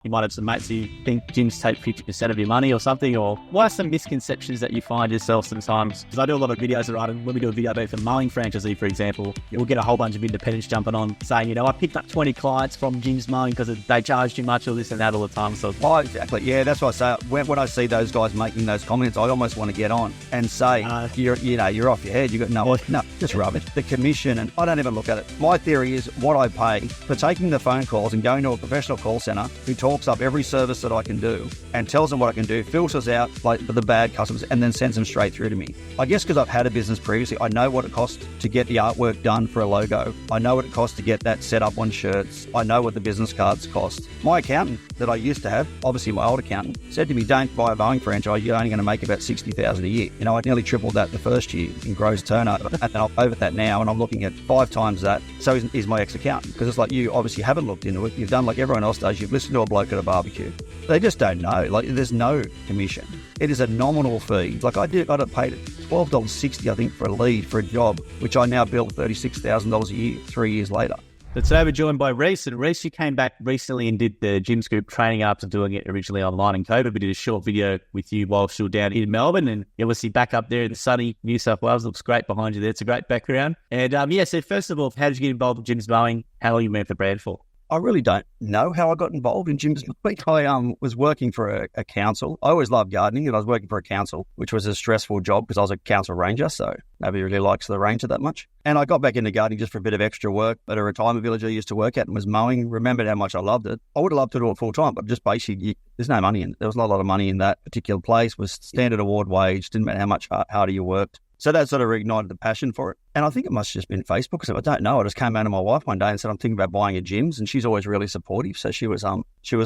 You might have some mates who think gyms take 50% of your money or something, or what are some misconceptions that you find yourself sometimes? Because I do a lot of videos, right? And when we do a video about the mowing franchisee, for example, we'll get a whole bunch of independents jumping on saying, I picked up 20 clients from Jim's Mowing because they charge too much or this and that all the time. So, exactly. Yeah, that's what I say. When I see those guys making those comments, I almost want to get on and say, you're off your head. You got no, just rubbish. The commission, and I don't even look at it. My theory is what I pay for taking the phone calls and going to a professional call center who talks up every service that I can do and tells them what I can do, filters out like the bad customers, and then sends them straight through to me. I guess because I've had a business previously, I know what it costs to get the artwork done for a logo. I know what it costs to get that set up on shirts. I know what the business cards cost. My accountant that I used to have, obviously my old accountant, said to me, don't buy a mowing franchise, you're only going to make about $60,000 a year. I nearly tripled that the first year in gross turnover, and then I'm over that now, and I'm looking at 5 times that. So is my ex-accountant, because it's like, you obviously haven't looked into it. You've done like everyone else does. You've listened to a bloke at a barbecue. They just don't know. Like, there's no commission. It is a nominal fee. Like I got paid $12.60, I think, for a lead for a job, which I now bill $36,000 a year, 3 years later. So today we're joined by Rees. And Rees, you came back recently and did the Gym Scoop training after doing it originally online in COVID. We did a short video with you while still down in Melbourne, and you're obviously back up there in sunny New South Wales. Looks great behind you there. It's a great background. And so first of all, how did you get involved in Jim's Mowing? How long you been with the brand for? I really don't know how I got involved in Jim's Mowing. I was working for a council. I always loved gardening, and I was working for a council, which was a stressful job because I was a council ranger, so nobody really likes the ranger that much. And I got back into gardening just for a bit of extra work at a retirement village I used to work at, and was mowing. Remembered how much I loved it. I would have loved to do it full time, but just basically, there's no money in it. There was not a lot of money in that particular place. Was standard award wage. Didn't matter how much harder you worked. So that sort of reignited the passion for it. And I think it must have just been Facebook. So I don't know. I just came out to my wife one day and said, I'm thinking about buying a gyms. And she's always really supportive. So she was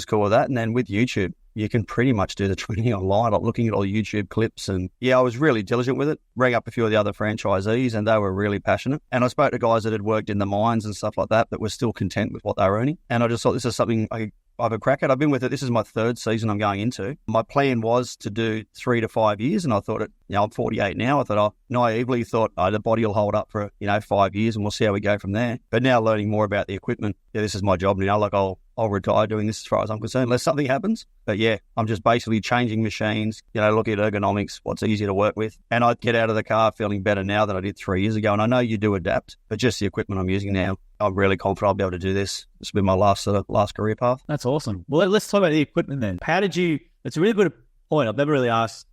cool with that. And then with YouTube, you can pretty much do the training online, like looking at all the YouTube clips. And I was really diligent with it. Rang up a few of the other franchisees, and they were really passionate. And I spoke to guys that had worked in the mines and stuff like that were still content with what they were earning. And I just thought this is something I have a crack at. I've been with it. This is my 3rd season I'm going into. My plan was to do 3 to 5 years, and I thought I'm 48 now. I thought naively thought the body will hold up for 5 years, and we'll see how we go from there. But now learning more about the equipment, this is my job now. Like I'll retire doing this as far as I'm concerned, unless something happens. But I'm just basically changing machines, looking at ergonomics, what's easy to work with. And I get out of the car feeling better now than I did 3 years ago. And I know you do adapt, but just the equipment I'm using now, I'm really confident I'll be able to do this. This will be my last career path. That's awesome. Well, let's talk about the equipment then. It's a really good point. I've never really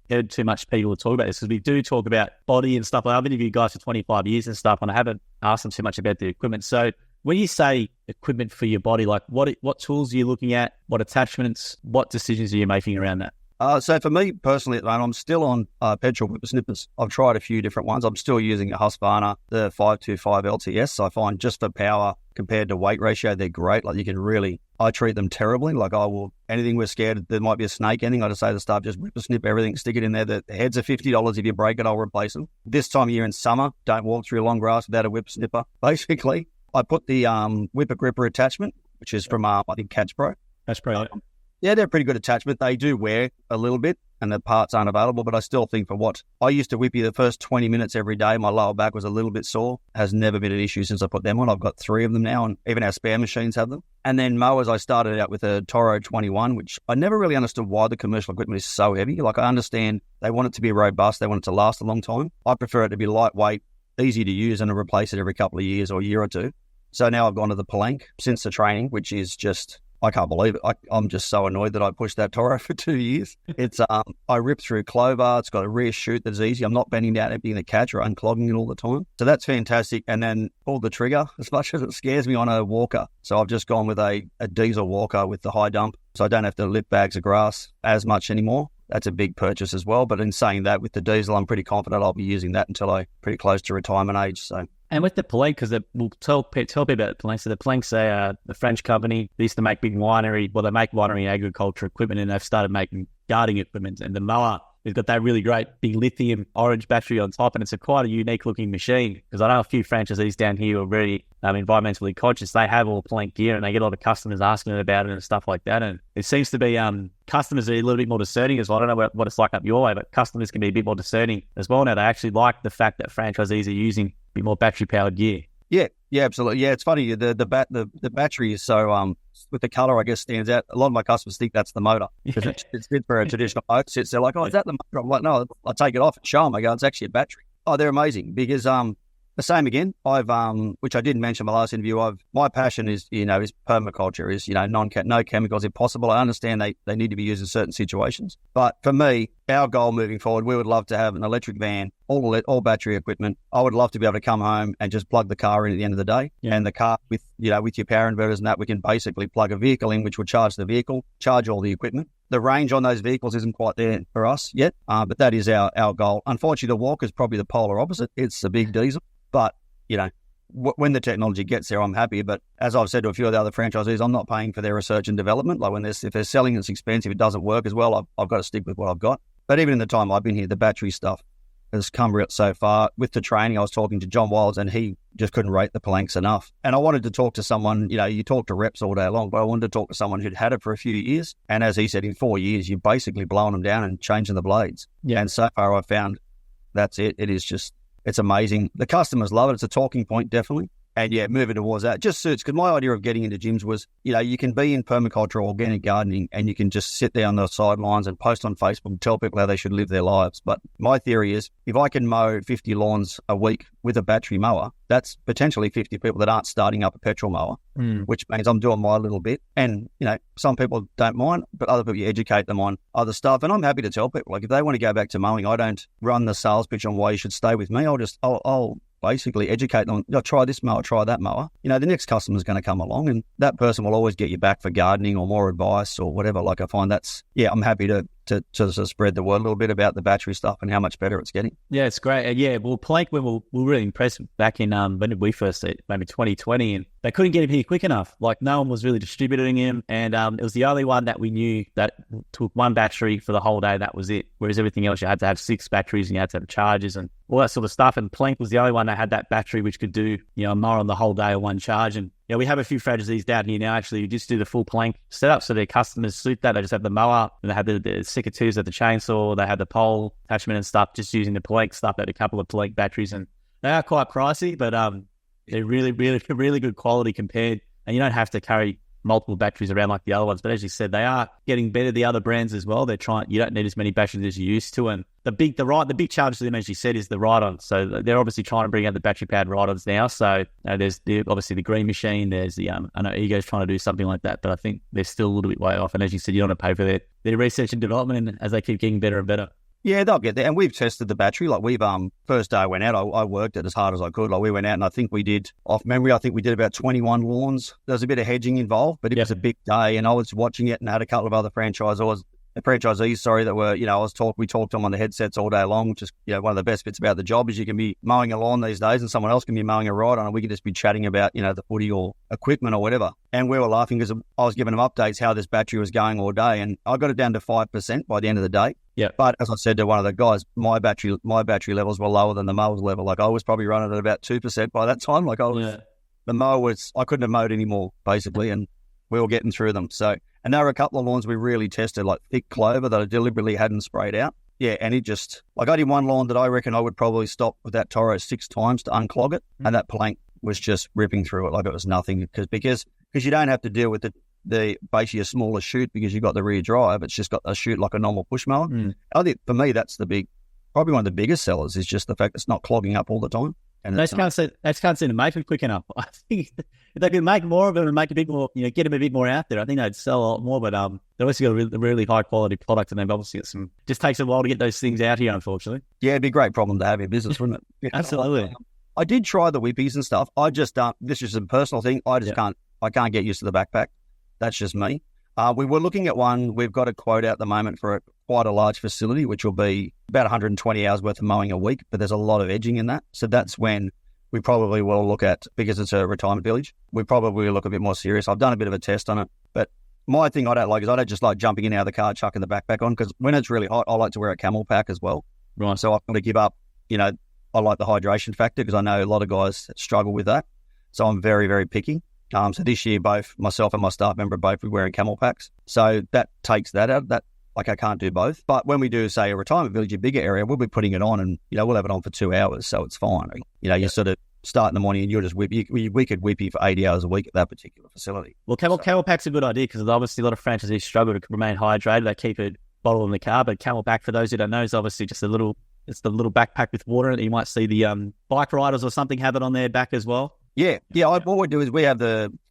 heard too much people talk about this, because we do talk about body and stuff. I've interviewed guys for 25 years and stuff, and I haven't asked them too much about the equipment. So when you say equipment for your body, like what tools are you looking at? What attachments? What decisions are you making around that? So for me personally, at the moment, I'm still on petrol whippersnippers. I've tried a few different ones. I'm still using a Husqvarna, the 525 LTS. I find just for power compared to weight ratio, they're great. Like I treat them terribly. Like anything we're scared there might be a snake ending, I just say to the staff, just whippersnip everything, stick it in there. The heads are $50. If you break it, I'll replace them. This time of year in summer, don't walk through long grass without a whippersnipper. Basically, I put the whipper gripper attachment, which is from, I think, Catch Pro. Catch Pro. Yeah, they're a pretty good attachment. They do wear a little bit, and the parts aren't available, but I still think for what I used to whippy the first 20 minutes every day, my lower back was a little bit sore. Has never been an issue since I put them on. I've got 3 of them now, and even our spare machines have them. And then mowers, I started out with a Toro 21, which I never really understood why the commercial equipment is so heavy. Like, I understand they want it to be robust, they want it to last a long time. I prefer it to be lightweight, easy to use, and to replace it every couple of years or a year or two. So now I've gone to the Palanque since the training, which is just, I can't believe it. I'm just so annoyed that I pushed that Toro for 2 years. It's I rip through clover. It's got a rear chute that's easy. I'm not bending down, emptying the catch or unclogging it all the time. So that's fantastic. And then pulled the trigger, as much as it scares me, on a walker. So I've just gone with a diesel walker with the high dump. So I don't have to lift bags of grass as much anymore. That's a big purchase as well. But in saying that, with the diesel, I'm pretty confident I'll be using that until I'm pretty close to retirement age. So. And with the Palanque, because we'll tell people about the Palanque. So the Palanque's a French company. They used to make big winery. Well, they make winery and agriculture equipment, and they've started making gardening equipment. And the mower, it's got that really great big lithium orange battery on top, and it's quite a unique looking machine. Because I know a few franchisees down here who are very environmentally conscious. They have all Palanque gear, and they get a lot of customers asking them about it and stuff like that. And it seems to be customers are a little bit more discerning as well. I don't know what it's like up your way, but customers can be a bit more discerning as well now. They actually like the fact that franchisees are using a bit more battery powered gear. Yeah, Yeah, absolutely. Yeah, it's funny. The battery is so with the color, I guess, stands out. A lot of my customers think that's the motor because it's fit for a traditional motor. They're like, "Oh, is that the motor?" I'm like, "No, I take it off and show them." I go, "It's actually a battery." Oh, they're amazing because the same again. I've which I didn't mention in my last interview. My passion is is permaculture, is no chemicals if possible. I understand they need to be used in certain situations, but for me, our goal moving forward, we would love to have an electric van, all battery equipment. I would love to be able to come home and just plug the car in at the end of the day, and the car with your power inverters and that, we can basically plug a vehicle in, which would charge the vehicle, charge all the equipment. The range on those vehicles isn't quite there for us yet, but that is our goal. Unfortunately, the Walker is probably the polar opposite. It's a big diesel. But, when the technology gets there, I'm happy. But as I've said to a few of the other franchisees, I'm not paying for their research and development. Like if they're selling it's expensive, it doesn't work as well, I've got to stick with what I've got. But even in the time I've been here, the battery stuff has come real so far. With the training, I was talking to John Wilds and he just couldn't rate the planks enough. And I wanted to talk to someone, you talk to reps all day long, but I wanted to talk to someone who'd had it for a few years. And as he said, in 4 years, you're basically blowing them down and changing the blades. Yeah. And so far I've found that's it. It is just... it's amazing. The customers love it. It's a talking point, definitely. And yeah, moving towards that just suits, because my idea of getting into gyms was, you can be in permaculture or organic gardening and you can just sit there on the sidelines and post on Facebook and tell people how they should live their lives. But my theory is if I can mow 50 lawns a week with a battery mower, that's potentially 50 people that aren't starting up a petrol mower, which means I'm doing my little bit. And, some people don't mind, but other people, you educate them on other stuff. And I'm happy to tell people, like if they want to go back to mowing, I don't run the sales pitch on why you should stay with me. I'll basically educate them on, try this mower, try that mower. The next customer's going to come along and that person will always get you back for gardening or more advice or whatever. Like I find I'm happy to spread the word a little bit about the battery stuff and how much better it's getting. Yeah, it's great. Yeah, well, Plank, we were really impressed back in, when did we first see it? Maybe 2020, and they couldn't get him here quick enough. Like no one was really distributing him, and it was the only one that we knew that took one battery for the whole day. That was it. Whereas everything else, you had to have 6 batteries and you had to have chargers and all that sort of stuff. And Plank was the only one that had that battery which could do, a mower on the whole day on one charge. And we have a few franchisees down here now actually who just do the full Plank setup, so their customers suit that. They just have the mower and they have the sticker twos at the chainsaw, they have the pole attachment and stuff, just using the Plank stuff at a couple of Plank batteries. And they are quite pricey, but they're really, really, really good quality compared. And you don't have to carry multiple batteries around like the other ones. But as you said, they are getting better, the other brands as well. You don't need as many batteries as you used to. And the big challenge to them, as you said, is the ride-on. So they're obviously trying to bring out the battery-powered ride-ons now. So there's obviously the green machine. There's I know Ego's trying to do something like that, but I think they're still a little bit way off. And as you said, you don't want to pay for their research and development, and as they keep getting better and better. Yeah, they'll get there. And we've tested the battery. Like we've, first day I went out, I worked it as hard as I could. Like we went out and I think we did, off memory, about 21 lawns. There was a bit of hedging involved, but it was a big day and I was watching it and I had a couple of other franchisees that were, we talked to them on the headsets all day long, which is, one of the best bits about the job is you can be mowing a lawn these days and someone else can be mowing a ride on and we can just be chatting about, the footy or equipment or whatever. And we were laughing because I was giving them updates how this battery was going all day and I got it down to 5% by the end of the day. Yeah. But as I said to one of the guys, my battery levels were lower than the mower's level. Like I was probably running at about 2% by that time. Like the mower I couldn't have mowed anymore basically, and we were getting through them. So, and there were a couple of lawns we really tested, like thick clover that I deliberately hadn't sprayed out. Yeah, and it just, like I did one lawn that I reckon I would probably stop with that Toro 6 times to unclog it, and that Plank was just ripping through it like it was nothing because you don't have to deal with the basically a smaller chute because you've got the rear drive. It's just got a chute like a normal push mower. I think for me that's probably one of the biggest sellers is just the fact it's not clogging up all the time. And they can't seem to make it quick enough. I think if they could make more of them and make a bit more, get them a bit more out there, I think they'd sell a lot more. But they obviously got a really high quality product, and they've obviously got some. Just takes a while to get those things out here, unfortunately. Yeah, it'd be a great problem to have in business, wouldn't it? Absolutely. I did try the whippies and stuff. I just this is a personal thing. I just can't. I can't get used to the backpack. That's just me. We were looking at one. We've got a quote out at the moment for quite a large facility, which will be about 120 hours worth of mowing a week. But there's a lot of edging in that, so that's when we probably will look at, because it's a retirement village, we probably look a bit more serious. I've done a bit of a test on it, but my thing I don't like is I don't just like jumping in out of the car, chucking the backpack on, because when it's really hot, I like to wear a camel pack as well. Right. So I've got to give up, I like the hydration factor because I know a lot of guys struggle with that. So I'm very, very picky. So this year, both myself and my staff member both were wearing camel packs. So that takes that out. That I can't do both. But when we do, say, a retirement village, a bigger area, we'll be putting it on and, we'll have it on for 2 hours. So it's fine. You sort of, start in the morning and you'll just whip. We could whip you for 80 hours a week at that particular facility. Well, camel pack's a good idea because obviously a lot of franchisees struggle to remain hydrated. They keep a bottle in the car, but camel pack, for those who don't know, is obviously just it's the little backpack with water in it. You might see the bike riders or something have it on their back as well. Yeah. What we do is we have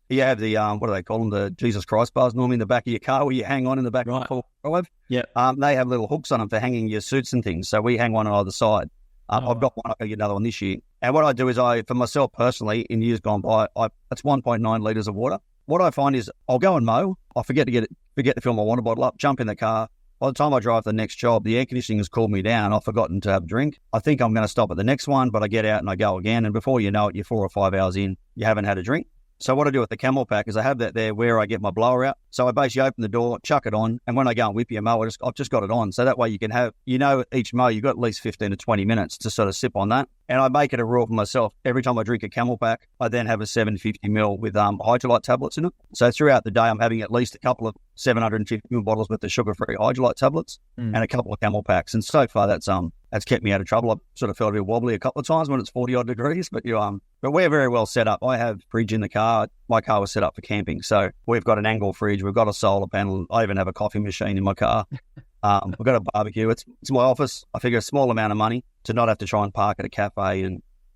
you have the what do they call them? The Jesus Christ bars normally in the back of your car where you hang on in the back of the drive. Yeah. They have little hooks on them for hanging your suits and things. So we hang one on either side. I've got one. I'll get another one this year. And what I do is for myself personally, in years gone by, it's 1.9 litres of water. What I find is I'll go and mow. I forget to fill my water bottle up, jump in the car. By the time I drive to the next job, the air conditioning has cooled me down. I've forgotten to have a drink. I think I'm going to stop at the next one, but I get out and I go again. And before you know it, you're 4 or 5 hours in, you haven't had a drink. So what I do with the camel pack is I have that there where I get my blower out. So I basically open the door, chuck it on, and when I go and whip your mow, I've just got it on. So that way you can have, each mow, you've got at least 15 to 20 minutes to sort of sip on that. And I make it a rule for myself. Every time I drink a camel pack, I then have a 750ml with hydrolyte tablets in it. So throughout the day, I'm having at least a couple of 750ml bottles with the sugar-free hydrolyte tablets and a couple of camel packs. And so far, that's kept me out of trouble. I've sort of felt a bit wobbly a couple of times when it's 40-odd degrees, but we're very well set up. I have fridge in the car. My car was set up for camping. So we've got an angle fridge. We've got a solar panel. I even have a coffee machine in my car. We've got a barbecue. It's my office. I figure a small amount of money to not have to try and park at a cafe.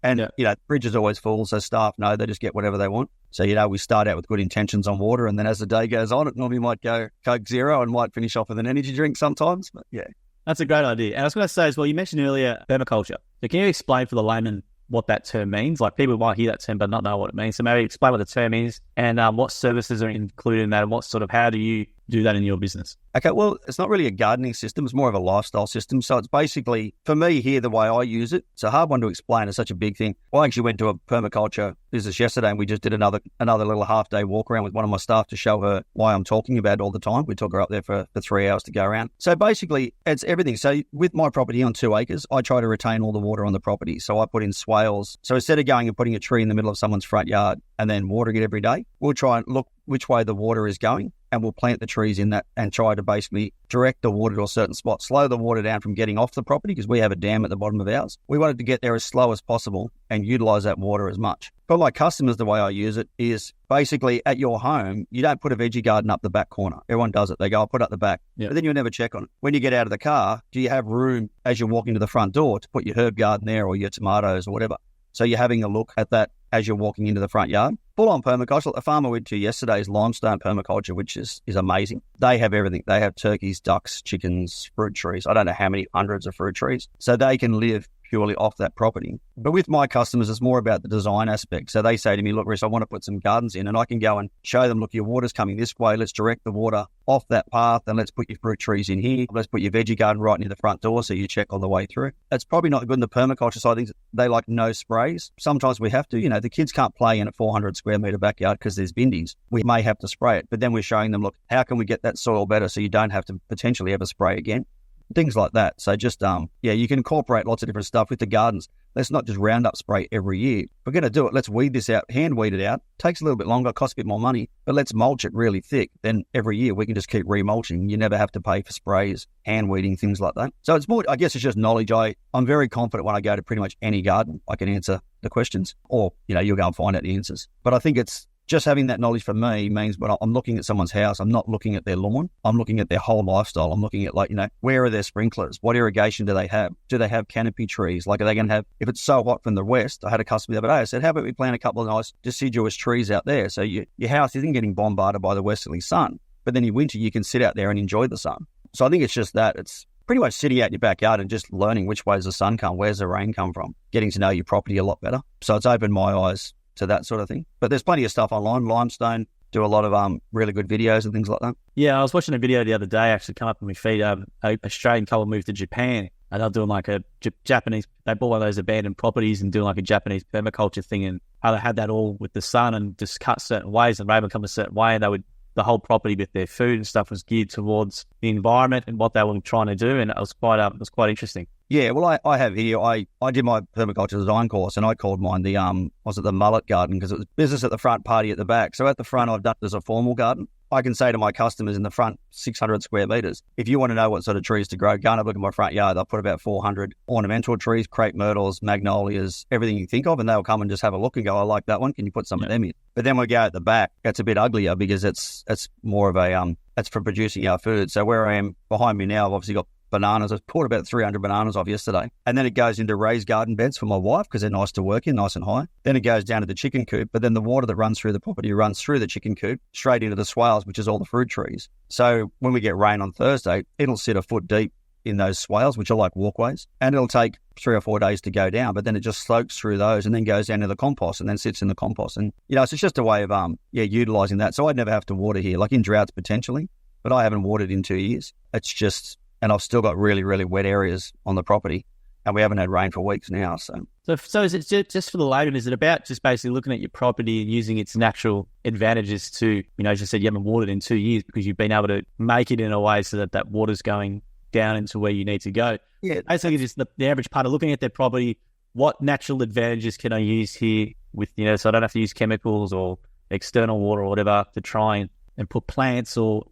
And the fridge is always full, so staff know they just get whatever they want. So, we start out with good intentions on water, and then as the day goes on, it normally might go Coke Zero and might finish off with an energy drink sometimes. But, yeah. That's a great idea. And I was going to say as well, you mentioned earlier permaculture. So can you explain for the layman what that term means? Like people might hear that term but not know what it means. So maybe explain what the term is and what services are included in that and how do you do that in your business? Okay, well, it's not really a gardening system. It's more of a lifestyle system. So it's basically, for me here, the way I use it, it's a hard one to explain. It's such a big thing. I actually went to a permaculture business yesterday and we just did another little half-day walk around with one of my staff to show her why I'm talking about it all the time. We took her up there for 3 hours to go around. So basically, it's everything. So with my property on 2 acres, I try to retain all the water on the property. So I put in swales. So instead of going and putting a tree in the middle of someone's front yard and then watering it every day, we'll try and look which way the water is going and we'll plant the trees in that and try to basically direct the water to a certain spot, slow the water down from getting off the property because we have a dam at the bottom of ours. We wanted to get there as slow as possible and utilize that water as much. For my customers, the way I use it is basically at your home, you don't put a veggie garden up the back corner. Everyone does it. They go, I'll put it up the back. Yeah. But then you'll never check on it. When you get out of the car, do you have room as you're walking to the front door to put your herb garden there or your tomatoes or whatever? So you're having a look at that as you're walking into the front yard. Full-on permaculture. The farm I went to yesterday is limestone permaculture, which is amazing. They have everything. They have turkeys, ducks, chickens, fruit trees. I don't know how many hundreds of fruit trees. So they can live purely off that property. But with my customers, it's more about the design aspect. So they say to me, look, Rees, I want to put some gardens in, and I can go and show them, look, your water's coming this way. Let's direct the water off that path and let's put your fruit trees in here. Let's put your veggie garden right near the front door so you check all the way through. It's probably not good in the permaculture side of things. They like no sprays. Sometimes we have to, the kids can't play in a 400 square metre backyard because there's bindies. We may have to spray it, but then we're showing them, look, how can we get that soil better so you don't have to potentially ever spray again? Things like that. So just, you can incorporate lots of different stuff with the gardens. Let's not just Roundup spray every year. If we're going to do it, let's weed this out, hand weed it out. Takes a little bit longer, costs a bit more money, but let's mulch it really thick. Then every year we can just keep remulching. You never have to pay for sprays, hand weeding, things like that. So it's more, I guess it's just knowledge. I'm very confident when I go to pretty much any garden, I can answer the questions or, you'll go and find out the answers. But I think it's, just having that knowledge for me means when I'm looking at someone's house, I'm not looking at their lawn. I'm looking at their whole lifestyle. I'm looking at where are their sprinklers? What irrigation do they have? Do they have canopy trees? Are they going to have, if it's so hot from the west, I had a customer the other day, I said, how about we plant a couple of nice deciduous trees out there? So your house isn't getting bombarded by the westerly sun, but then in winter you can sit out there and enjoy the sun. So I think it's just that. It's pretty much sitting out in your backyard and just learning which ways the sun come, where's the rain come from, getting to know your property a lot better. So it's opened my eyes to that sort of thing. But there's plenty of stuff online. Limestone do a lot of really good videos and things like that. Yeah, I was watching a video the other day, actually come up on my feed. A Australian couple moved to Japan and they're doing like a Japanese, they bought one of those abandoned properties and doing like a Japanese permaculture thing, and how they had that all with the sun and just cut certain ways and rain would come a certain way, and the whole property with their food and stuff was geared towards the environment and what they were trying to do, and it was quite interesting. Yeah, well, I have here, I did my permaculture design course and I called mine the mullet garden because it was business at the front, party at the back. So at the front, I've done it as a formal garden. I can say to my customers in the front 600 square metres, if you want to know what sort of trees to grow, go and have a look at my front yard. I'll put about 400 ornamental trees, crepe myrtles, magnolias, everything you think of, and they'll come and just have a look and go, I like that one. Can you put some of them in? But then we go at the back, it's a bit uglier because it's more of a, it's for producing our food. So where I am behind me now, I've obviously got bananas. I poured about 300 bananas off yesterday. And then it goes into raised garden beds for my wife because they're nice to work in, nice and high. Then it goes down to the chicken coop, but then the water that runs through the property runs through the chicken coop straight into the swales, which is all the fruit trees. So when we get rain on Thursday, it'll sit a foot deep in those swales, which are like walkways, and it'll take 3 or 4 days to go down, but then it just soaks through those and then goes down to the compost and then sits in the compost. And, so it's just a way of, utilising that. So I'd never have to water here, like in droughts potentially, but I haven't watered in 2 years. It's just, and I've still got really, really wet areas on the property, and we haven't had rain for weeks now. So is it just for the layman? Is it about just basically looking at your property and using its natural advantages to, as you said, you haven't watered in 2 years because you've been able to make it in a way so that water's going down into where you need to go? Yeah. Basically, just the average part of looking at their property, what natural advantages can I use here with, so I don't have to use chemicals or external water or whatever to try and put plants or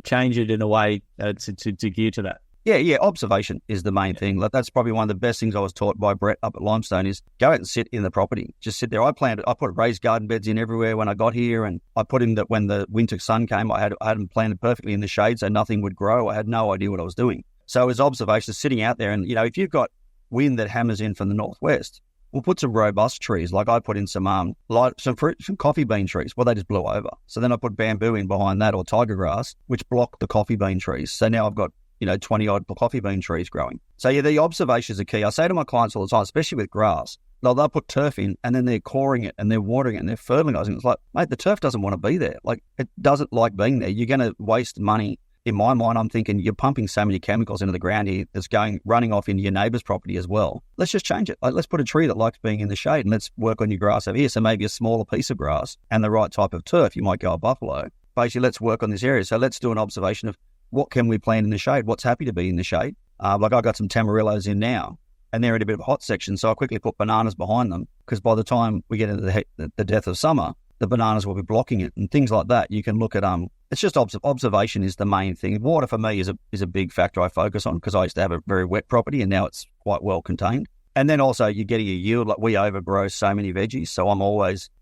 change it in a way to gear to that. Yeah. Observation is the main thing. Like, that's probably one of the best things I was taught by Brett up at Limestone is go out and sit in the property. Just sit there. I put raised garden beds in everywhere when I got here, and I put in that when the winter sun came, I had them planted perfectly in the shade so nothing would grow. I had no idea what I was doing. So it was observation, sitting out there, and if you've got wind that hammers in from the northwest, we'll put some robust trees. Like I put in some coffee bean trees. Well, they just blew over. So then I put bamboo in behind that, or tiger grass, which blocked the coffee bean trees. So now I've got 20 odd coffee bean trees growing. So the observations are key. I say to my clients all the time, especially with grass, they'll put turf in and then they're coring it and they're watering it and they're fertilizing it. It's like, mate, the turf doesn't want to be there. Like, it doesn't like being there. You're going to waste money. In my mind, I'm thinking you're pumping so many chemicals into the ground here that's running off into your neighbour's property as well. Let's just change it. Like, let's put a tree that likes being in the shade and let's work on your grass over here. So maybe a smaller piece of grass and the right type of turf. You might go a buffalo. Basically, let's work on this area. So let's do an observation of what can we plant in the shade? What's happy to be in the shade? Like I got some tamarillos in now, and they're in a bit of a hot section, so I quickly put bananas behind them because by the time we get into the death of summer, the bananas will be blocking it and things like that. You can look at it's just observation is the main thing. Water for me is a big factor I focus on because I used to have a very wet property and now it's quite well contained. And then also you're getting a yield. Like, we overgrow so many veggies. So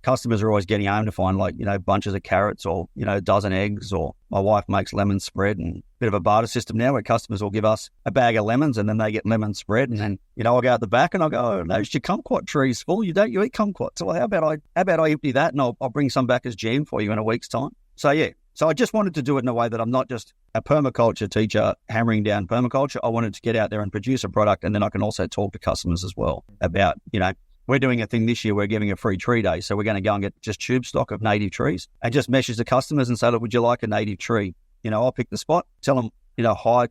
customers are always getting home to find bunches of carrots or, a dozen eggs, or my wife makes lemon spread, and a bit of a barter system now where customers will give us a bag of lemons and then they get lemon spread. And then, I'll go out the back and I'll go, oh, those your kumquat trees full. You eat kumquat. So how about I empty that and I'll bring some back as jam for you in a week's time. So yeah. So I just wanted to do it in a way that I'm not just a permaculture teacher hammering down permaculture. I wanted to get out there and produce a product, and then I can also talk to customers as well about, we're doing a thing this year. We're giving a free tree day. So we're going to go and get just tube stock of native trees and just message the customers and say, look, would you like a native tree? I'll pick the spot, tell them, hi,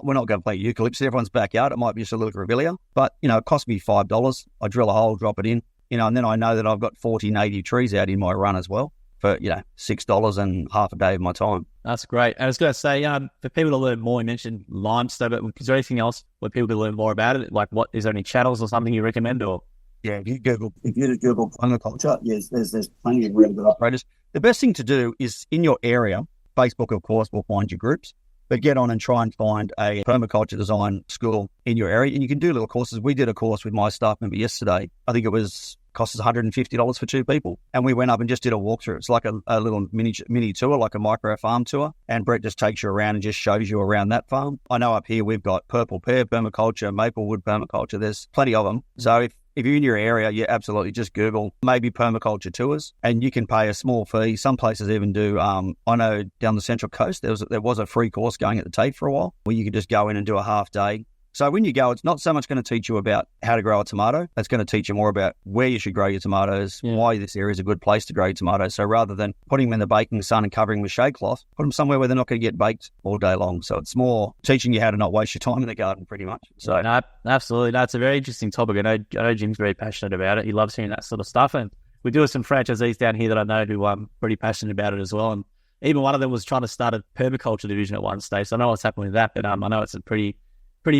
we're not going to plant eucalypts in everyone's backyard. It might be just a little grevillea, but, it cost me $5. I drill a hole, drop it in, and then I know that I've got 40 native trees out in my run as well. For $6 and half a day of my time. That's great. I was going to say, for people to learn more, you mentioned limestone, but is there anything else where people can learn more about it? Like, is there any channels or something you recommend? Or if you Google permaculture, yes, there's plenty of really good operators. The best thing to do is in your area. Facebook, of course, will find your groups, but get on and try and find a permaculture design school in your area, and you can do little courses. We did a course with my staff member yesterday. I think it cost us $150 for 2 people. And we went up and just did a walkthrough. It's like a little mini tour, like a micro farm tour. And Brett just takes you around and just shows you around that farm. I know up here we've got purple pear permaculture, maplewood permaculture. There's plenty of them. So if you're in your area, you absolutely just Google maybe permaculture tours, and you can pay a small fee. Some places even do. I know down the Central Coast, there was a free course going at the Tate for a while where you could just go in and do a half day. So when you go, it's not so much going to teach you about how to grow a tomato. It's going to teach you more about where you should grow your tomatoes, why this area is a good place to grow your tomatoes. So rather than putting them in the baking sun and covering them with shade cloth, put them somewhere where they're not going to get baked all day long. So it's more teaching you how to not waste your time in the garden, pretty much. So no, absolutely. No, it's a very interesting topic. I know Jim's very passionate about it. He loves hearing that sort of stuff. And we do have some franchisees down here that I know who are pretty passionate about it as well. And even one of them was trying to start a permaculture division at one stage. So I know what's happening with that, but I know it's a pretty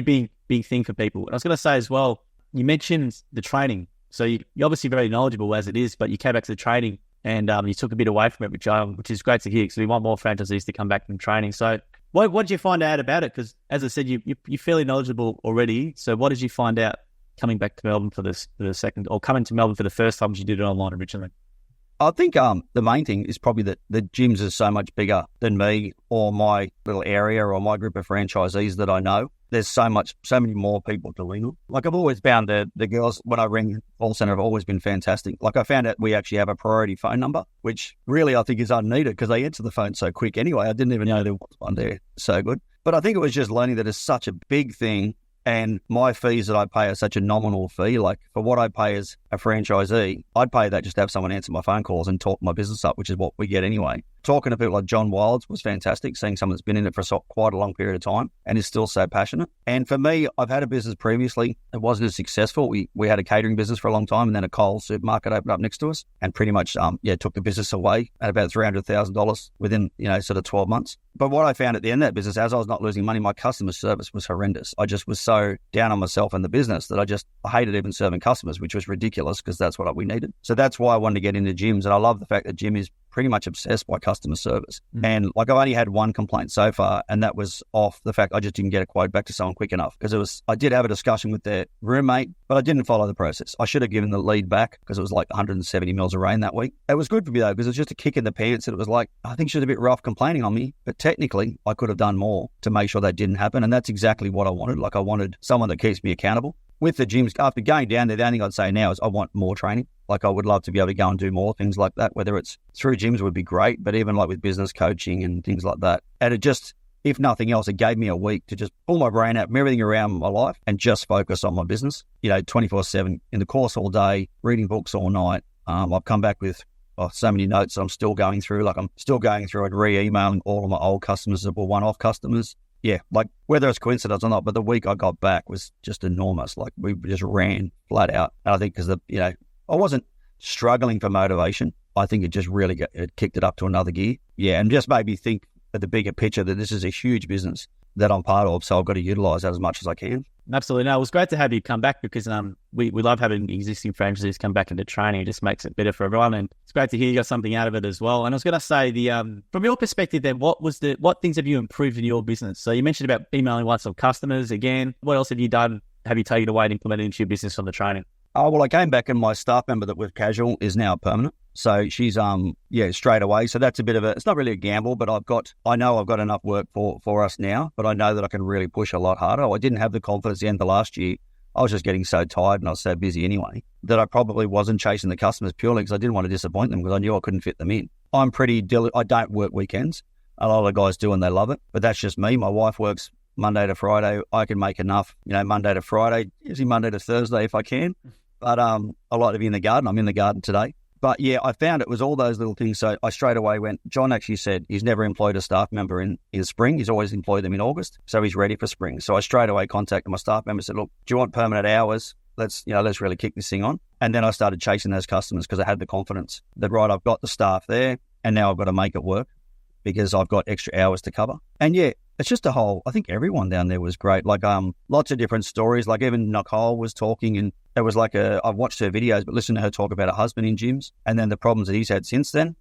big thing for people. And I was going to say as well, you mentioned the training. So you're obviously very knowledgeable as it is, but you came back to the training. and you took a bit away from it, which is great to hear, because we want more franchisees to come back from training. So what did you find out about it? Because as I said, you're fairly knowledgeable already. So what did you find out coming back to Melbourne for the second, or coming to Melbourne for the first time as you did it online originally? I think the main thing is probably that the gyms are so much bigger than me or my little area or my group of franchisees that I know. There's so many more people to lean on. Like, I've always found the girls, when I ring call center, have always been fantastic. Like, I found out we actually have a priority phone number, which really I think is unneeded because they answer the phone so quick anyway. I didn't even know there was one there. So good. But I think it was just learning that it's such a big thing. And my fees that I pay are such a nominal fee. Like, for what I pay as a franchisee, I'd pay that just to have someone answer my phone calls and talk my business up, which is what we get anyway. Talking to people like John Wilds was fantastic, seeing someone that's been in it for quite a long period of time and is still so passionate. And for me, I've had a business previously. It wasn't as successful. We had a catering business for a long time, and then a Coles supermarket opened up next to us and pretty much took the business away at about $300,000 within, sort of 12 months. But what I found at the end of that business, as I was not losing money, my customer service was horrendous. I just was so down on myself and the business that I hated even serving customers, which was ridiculous because that's what we needed. So that's why I wanted to get into gyms. And I love the fact that Jim is pretty much obsessed by customer service. And like, I've only had one complaint so far, and that was off the fact I just didn't get a quote back to someone quick enough, because I did have a discussion with their roommate, but I didn't follow the process. I should have given the lead back because it was like 170 mils of rain that week. It was good for me though, because it was just a kick in the pants, and it was like, I think she was a bit rough complaining on me, but technically I could have done more to make sure that didn't happen. And that's exactly what I wanted. Like, I wanted someone that keeps me accountable. With the gyms, after going down there, the only thing I'd say now is I want more training. Like, I would love to be able to go and do more things like that, whether it's through gyms would be great, but even like with business coaching and things like that. And it just, if nothing else, it gave me a week to just pull my brain out from everything around my life and just focus on my business, 24/7 in the course all day, reading books all night. I've come back with so many notes I'm still going through. Like, I'm still going through and re-emailing all of my old customers that were one-off customers. Yeah, like, whether it's coincidence or not, but the week I got back was just enormous. Like, we just ran flat out. And I think because I wasn't struggling for motivation. I think it just really it kicked it up to another gear. Yeah, and just made me think at the bigger picture that this is a huge business that I'm part of, so I've got to utilize that as much as I can. Absolutely. No, it was great to have you come back, because we love having existing franchisees come back into training. It just makes it better for everyone, and it's great to hear you got something out of it as well. And I was going to say, from your perspective then, what things have you improved in your business? So you mentioned about emailing lots of customers again. What else have you done? Have you taken away and implemented into your business from the training? Oh, well, I came back, and my staff member that was casual is now permanent. So she's, straight away. So that's a bit of it's not really a gamble, but I know I've got enough work for us now, but I know that I can really push a lot harder. I didn't have the confidence at the end of last year. I was just getting so tired and I was so busy anyway that I probably wasn't chasing the customers purely because I didn't want to disappoint them, because I knew I couldn't fit them in. I'm pretty diligent. I don't work weekends. A lot of the guys do and they love it, but that's just me. My wife works Monday to Friday. I can make enough, Monday to Friday, usually Monday to Thursday if I can. But I like to be in the garden. I'm in the garden today. But yeah, I found it was all those little things. So I straight away went, John actually said he's never employed a staff member in spring. He's always employed them in August. So he's ready for spring. So I straight away contacted my staff member and said, look, do you want permanent hours? Let's really kick this thing on. And then I started chasing those customers because I had the confidence that, right, I've got the staff there and now I've got to make it work because I've got extra hours to cover. And yeah, it's just I think everyone down there was great. Like, lots of different stories. Like, even Nicole was talking, and it was like I've watched her videos, but listened to her talk about her husband in gyms and then the problems that he's had since then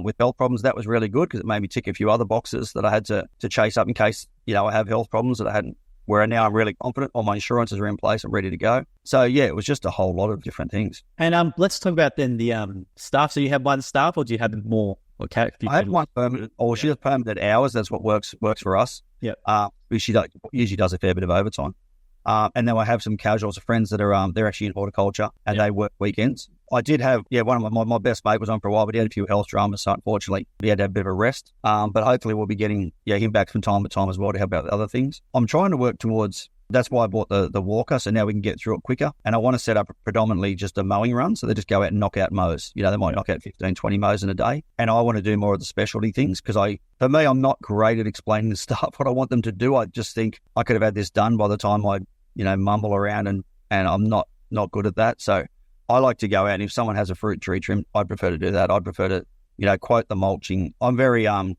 with health problems. That was really good because it made me tick a few other boxes that I had to chase up in case, I have health problems that I hadn't, where now I'm really confident. All my insurances are in place. I'm ready to go. So yeah, it was just a whole lot of different things. And let's talk about then the staff. So you have one staff, or do you have more? Okay, I had one permanent, or she does permanent hours. That's what works for us. Yeah. She usually does a fair bit of overtime. And then I have some casuals of friends that are they're actually in horticulture and they work weekends. I did have one of my best mate was on for a while, but he had a few health dramas, so unfortunately he had to have a bit of a rest. But hopefully we'll be getting him back from time to time as well to help out with other things. I'm trying to work towards. That's why I bought the walker, so now we can get through it quicker. And I want to set up predominantly just a mowing run, so they just go out and knock out mows. They might knock out 15, 20 mows in a day. And I want to do more of the specialty things because for me, I'm not great at explaining the stuff, what I want them to do. I just think I could have had this done by the time I, mumble around and I'm not good at that. So I like to go out, and if someone has a fruit tree trim, I'd prefer to do that. I'd prefer to, quote the mulching. I'm very, I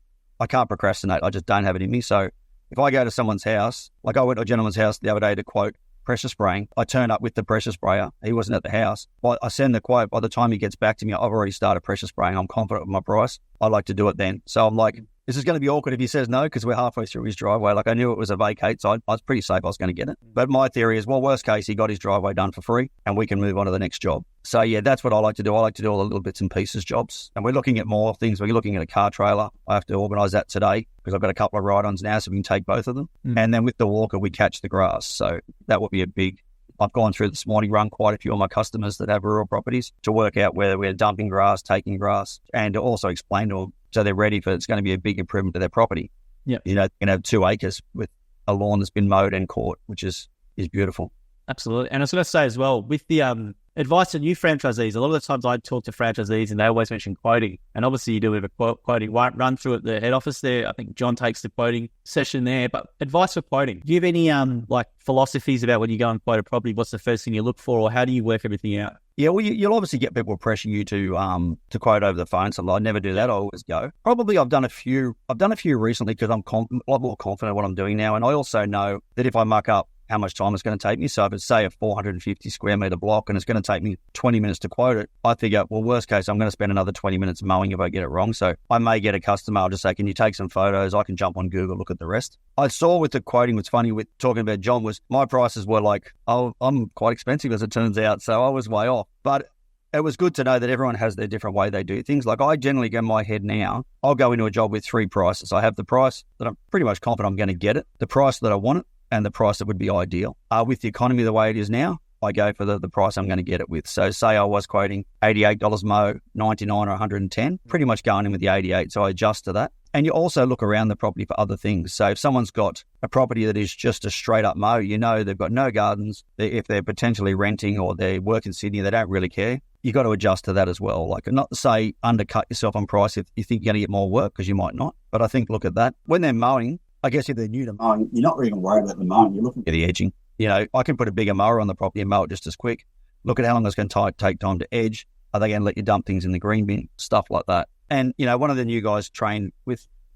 can't procrastinate. I just don't have it in me. So if I go to someone's house, like I went to a gentleman's house the other day to quote pressure spraying. I turn up with the pressure sprayer. He wasn't at the house. But I send the quote. By the time he gets back to me, I've already started pressure spraying. I'm confident with my price. I like to do it then. So I'm like, this is going to be awkward if he says no, because we're halfway through his driveway. Like, I knew it was a vacate, so I was pretty safe I was going to get it. But my theory is, well, worst case, he got his driveway done for free and we can move on to the next job. So yeah, that's what I like to do. I like to do all the little bits and pieces jobs. And we're looking at more things. We're looking at a car trailer. I have to organise that today because I've got a couple of ride-ons now, so we can take both of them. And then with the walker, we catch the grass. So that would be a big... I've gone through this morning, run quite a few of my customers that have rural properties to work out whether we're dumping grass, taking grass, and to also explain to them so they're ready for it's going to be a big improvement to their property. Yeah, you know, you can have 2 acres with a lawn that's been mowed and caught, which is beautiful. Absolutely. And I was going to say as well, with the advice to new franchisees, a lot of the times I talk to franchisees and they always mention quoting. And obviously you do with a quoting run through at the head office there. I think John takes the quoting session there. But advice for quoting. Do you have any like philosophies about when you go and quote a property? What's the first thing you look for, or how do you work everything out? Yeah, well, you'll obviously get people pressuring you to quote over the phone. So I never do that. I always go. Probably I've done a few recently because I'm a lot more confident in what I'm doing now. And I also know that if I muck up, how much time it's going to take me. So if it's, say, a 450 square metre block and it's going to take me 20 minutes to quote it, I figure, well, worst case, I'm going to spend another 20 minutes mowing if I get it wrong. So I may get a customer, I'll just say, can you take some photos? I can jump on Google, look at the rest. I saw with the quoting, what's funny with talking about John was my prices were like, oh, I'm quite expensive as it turns out. So I was way off. But it was good to know that everyone has their different way they do things. Like I generally go in my head now, I'll go into a job with 3 prices. I have the price that I'm pretty much confident I'm going to get it, the price that I want it, and the price that would be ideal. With the economy the way it is now, I go for the price I'm going to get it with. So say I was quoting $88 mow, 99 or 110, pretty much going in with the 88. So I adjust to that. And you also look around the property for other things. So if someone's got a property that is just a straight up mow, you know they've got no gardens. If they're potentially renting or they work in Sydney, they don't really care. You got to adjust to that as well. Like, not to say undercut yourself on price if you think you're going to get more work, because you might not. But I think look at that. When they're mowing, I guess if they're new to mowing, you're not even worried about the mowing. You're looking at the edging. You know, I can put a bigger mower on the property and mow it just as quick. Look at how long it's going to take time to edge. Are they going to let you dump things in the green bin? Stuff like that. And, you know, one of the new guys did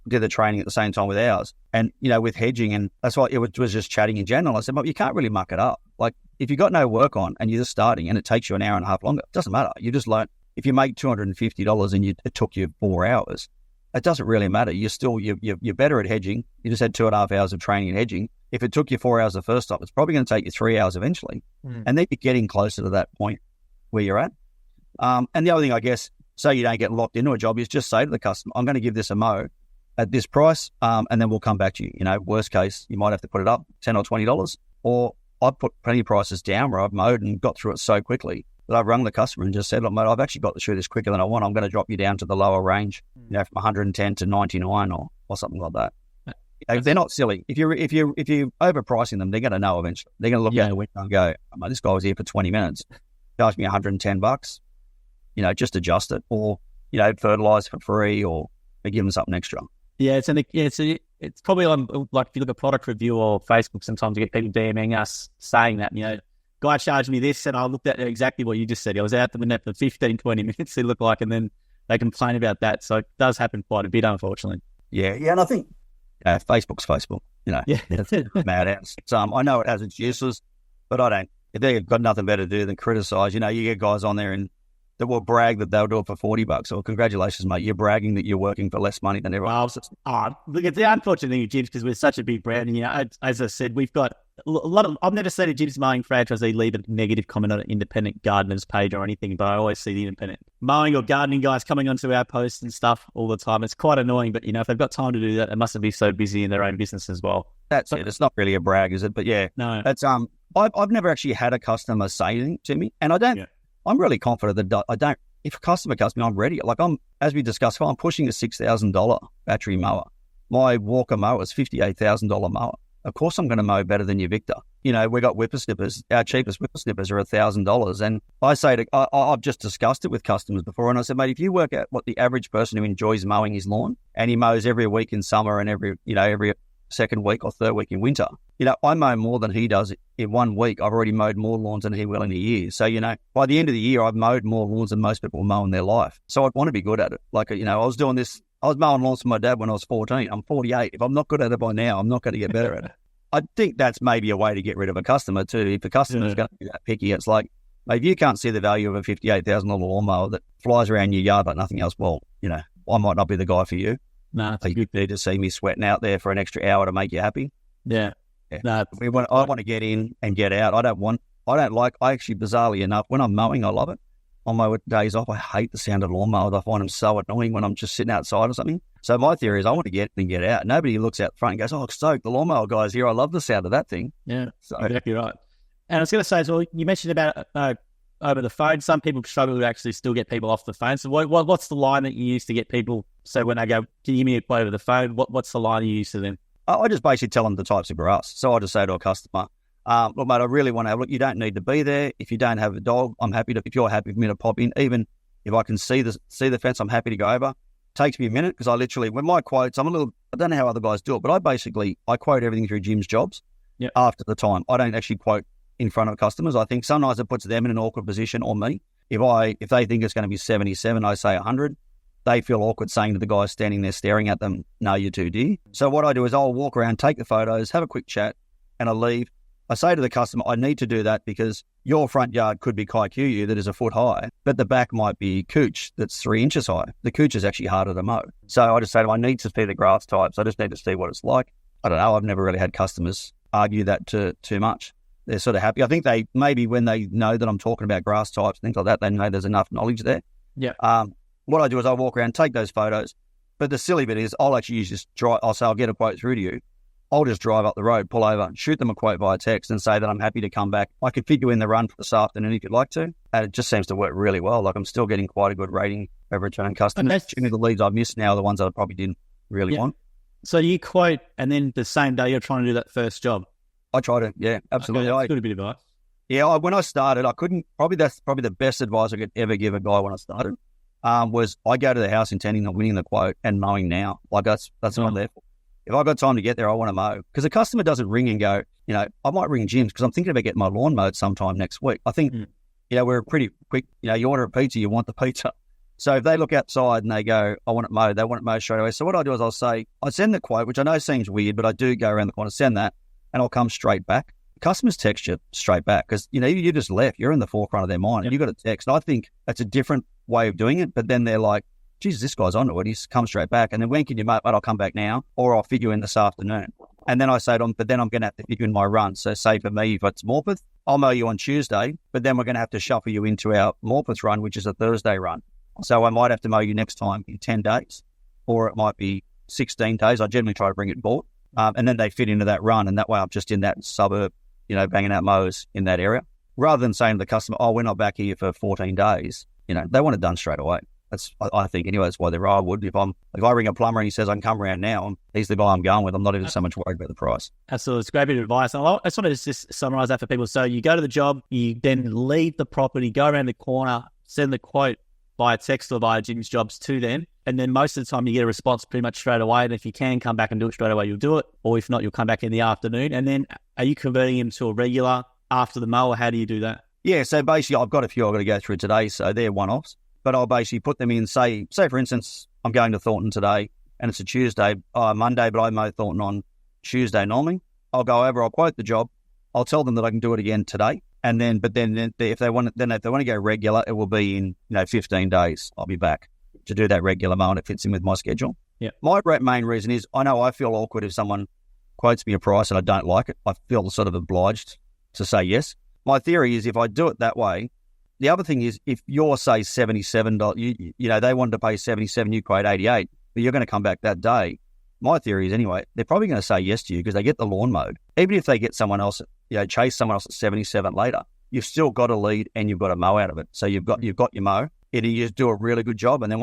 the training at the same time with ours. And, you know, with hedging, and that's why it was just chatting in general. I said, well, you can't really muck it up. Like, if you've got no work on and you're just starting and it takes you an hour and a half longer, it doesn't matter. You just learn. If you make $250 and it took you 4 hours, it doesn't really matter. You're better at hedging. You just had 2.5 hours of training in hedging. If it took you 4 hours the first time, it's probably going to take you 3 hours eventually. And then you're getting closer to that point where you're at. And the other thing, I guess, so you don't get locked into a job, is just say to the customer, I'm going to give this a mow at this price, and then we'll come back to you. You know, worst case, you might have to put it up $10 or $20. Or I've put plenty of prices down where I've mowed and got through it so quickly that I've rung the customer and just said, look, mate, I've actually got through this quicker than I want. I'm going to drop you down to the lower range, you know, from 110 to 99 or something like that. You know, they're not silly. If you're overpricing them, they're going to know eventually. They're going to look at the window and go, oh, mate, this guy was here for 20 minutes, charged me $110. You know, just adjust it, or, you know, fertilize for free, or give them something extra. Yeah, it's probably on, like, if you look at product review or Facebook, sometimes you get people DMing us saying that, you know, guy charged me this, and I looked at exactly what you just said. I was out the window for 15, 20 minutes, it looked like, and then they complain about that. So it does happen quite a bit, unfortunately. Yeah, and I think Facebook's Facebook, you know. Yeah. It's madhouse. I know it has its uses, but I don't. If they've got nothing better to do than criticize, you know, you get guys on there and that will brag that they'll do it for $40. Or congratulations, mate, you're bragging that you're working for less money than everyone else. Look, it's the unfortunate thing with Jim's, because we're such a big brand. And, you know, as I said, we've got a lot of, I've never seen a Jim's Mowing franchisee leave a negative comment on an independent gardener's page or anything, but I always see the independent mowing or gardening guys coming onto our posts and stuff all the time. It's quite annoying, but, you know, if they've got time to do that, they mustn't be so busy in their own business as well. That's it. It's not really a brag, is it? But yeah, no, that's I've never actually had a customer say anything to me, and I don't. Yeah. I'm really confident that I don't. If a customer comes to me, I'm ready. Like, as we discussed, I'm pushing a $6,000 battery mower. My Walker mower is $58,000 mower. Of course, I'm going to mow better than your Victor. You know, we got whippersnippers. Our cheapest whippersnippers are $1,000. And I say I've just discussed it with customers before, and I said, mate, if you work out what the average person who enjoys mowing his lawn, and he mows every week in summer and every second week or third week in winter, you know, I mow more than he does in 1 week. I've already mowed more lawns than he will in a year. So, you know, by the end of the year, I've mowed more lawns than most people mow in their life. So I'd want to be good at it. Like, you know, I was mowing lawns for my dad when I was 14. I'm 48. If I'm not good at it by now, I'm not going to get better at it. I think that's maybe a way to get rid of a customer too. If the customer's going to be that picky, it's like, if you can't see the value of a $58,000 lawnmower that flies around your yard like nothing else, well, I might not be the guy for you. No, you need to see me sweating out there for an extra hour to make you happy. Yeah. No, I want to get in and get out. I actually, bizarrely enough, when I'm mowing, I love it. On my days off, I hate the sound of lawnmowers. I find them so annoying when I'm just sitting outside or something. So my theory is I want to get in and get out. Nobody looks out the front and goes, oh, stoked, the lawnmower guy's here. I love the sound of that thing. Yeah, so, exactly right. And I was going to say as well, you mentioned about over the phone. Some people struggle to actually still get people off the phone. So what's the line that you use to get people? So when they go, can you give me a quote over the phone? What's the line you use to them? I just basically tell them the types of grass. So I just say to a customer, look, mate, I really want to have a look. You don't need to be there. If you don't have a dog, I'm happy to, if you're happy for me to pop in, even if I can see the fence, I'm happy to go over. Takes me a minute because I literally, when my quotes, I don't know how other guys do it, but I quote everything through Jim's jobs after the time. I don't actually quote in front of customers. I think sometimes it puts them in an awkward position, or me. If they think it's going to be 77, I say 100. They feel awkward saying to the guy standing there staring at them, no, you're too dear. So what I do is I'll walk around, take the photos, have a quick chat, and I leave. I say to the customer, I need to do that because your front yard could be Kikuyu that is a foot high, but the back might be couch that's 3 inches high. The couch is actually harder to mow. So I just say to them, I need to see the grass types. I just need to see what it's like. I don't know. I've never really had customers argue that too much. They're sort of happy. I think they, maybe when they know that I'm talking about grass types, things like that, they know there's enough knowledge there. Yeah. What I do is I walk around, take those photos. But the silly bit is I'll actually I'll say I'll get a quote through to you. I'll just drive up the road, pull over, shoot them a quote via text and say that I'm happy to come back. I could fit you in the run for this afternoon if you'd like to. And it just seems to work really well. Like I'm still getting quite a good rating of return customers. The leads I've missed now are the ones that I probably didn't really want. So you quote and then the same day you're trying to do that first job? I try to, yeah, absolutely. Okay, that's good, a bit of advice. Yeah, when I started, I couldn't, that's probably the best advice I could ever give a guy when I started, was I go to the house intending on winning the quote and mowing now. Like that's what I'm there for. If I've got time to get there, I want to mow. Because the customer doesn't ring and go, I might ring Jim's because I'm thinking about getting my lawn mowed sometime next week. I think, we're pretty quick, you order a pizza, you want the pizza. So if they look outside and they go, I want it mowed, they want it mowed straight away. So what I do is I'll say, I send the quote, which I know seems weird, but I do go around the corner, send that, and I'll come straight back. Customers text you straight back because, you just left. You're in the forefront of their mind and you got a text. And I think that's a different way of doing it. But then they're like, Jesus, this guy's onto it. He's come straight back. And then when can you, mate? I'll come back now or I'll fit you in this afternoon. And then I say to them, but then I'm going to have to fit you in my run. So say for me, if it's Morpeth, I'll mow you on Tuesday, but then we're going to have to shuffle you into our Morpeth run, which is a Thursday run. So I might have to mow you next time in 10 days or it might be 16 days. I generally try to bring it bought. And then they fit into that run. And that way I'm just in that suburb, banging out mowers in that area. Rather than saying to the customer, we're not back here for 14 days, they want it done straight away. I think anyway, that's why they're I would. If I ring a plumber and he says I can come around now, he's the guy I'm going with. I'm not even so much worried about the price. Absolutely. It's a great bit of advice. I just want to just summarize that for people. So you go to the job, you then leave the property, go around the corner, send the quote via text or via Jim's Jobs to them. And then most of the time you get a response pretty much straight away. And if you can come back and do it straight away, you'll do it. Or if not, you'll come back in the afternoon. And then are you converting him to a regular after the mow, or how do you do that? Yeah, so basically I've got a few I've got to go through today. So they're one-offs. But I'll basically put them in, say for instance, I'm going to Thornton today and it's a Monday, but I mow Thornton on Tuesday normally. I'll go over, I'll quote the job. I'll tell them that I can do it again today. And then, if they want to go regular, it will be in, 15 days. I'll be back to do that regular mow and it fits in with my schedule. Yeah. My main reason is I feel awkward if someone quotes me a price and I don't like it. I feel sort of obliged to say yes. My theory is if I do it that way, the other thing is, if you're, say, $77, they wanted to pay $77, you quote $88, but you're going to come back that day. My theory is, anyway, they're probably going to say yes to you because they get the lawn mowed. Even if they get someone else, chase someone else at 77 later, you've still got a lead and you've got a mow out of it. So you've got your mow, and you just do a really good job. And then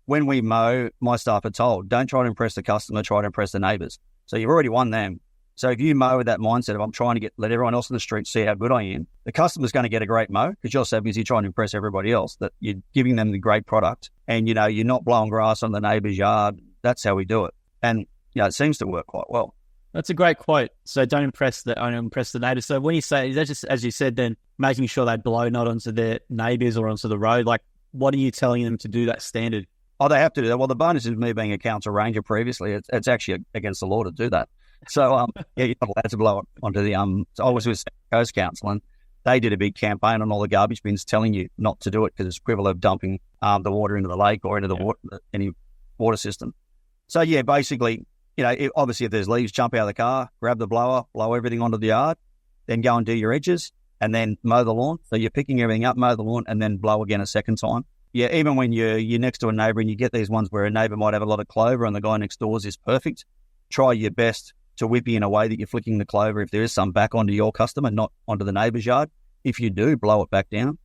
when we mow, my staff are told, don't try to impress the customer, try to impress the neighbours. So you've already won them. So if you mow with that mindset of I'm trying to let everyone else in the street see how good I am, the customer's going to get a great mow because you're so busy trying to impress everybody else that you're giving them the great product and, you're not blowing grass on the neighbour's yard. That's how we do it. And, it seems to work quite well. That's a great quote. So don't impress the neighbours. So when you say, is that just, as you said, then making sure they blow not onto their neighbours or onto the road, like what are you telling them to do that standard? Oh, they have to do that. Well, the bonus is me being a council ranger previously. It's actually against the law to do that. So, yeah, you're not allowed to blow it onto the, so I was with Coast Council, and they did a big campaign on all the garbage bins telling you not to do it because it's equivalent of dumping the water into the lake or into the water, any water system. So, yeah, basically, obviously if there's leaves, jump out of the car, grab the blower, blow everything onto the yard, then go and do your edges and then mow the lawn. So you're picking everything up, mow the lawn, and then blow again a second time. Yeah, even when you're next to a neighbour and you get these ones where a neighbour might have a lot of clover and the guy next door's is perfect, try your best to whippy in a way that you're flicking the clover if there is some back onto your customer, not onto the neighbour's yard. If you do, blow it back down.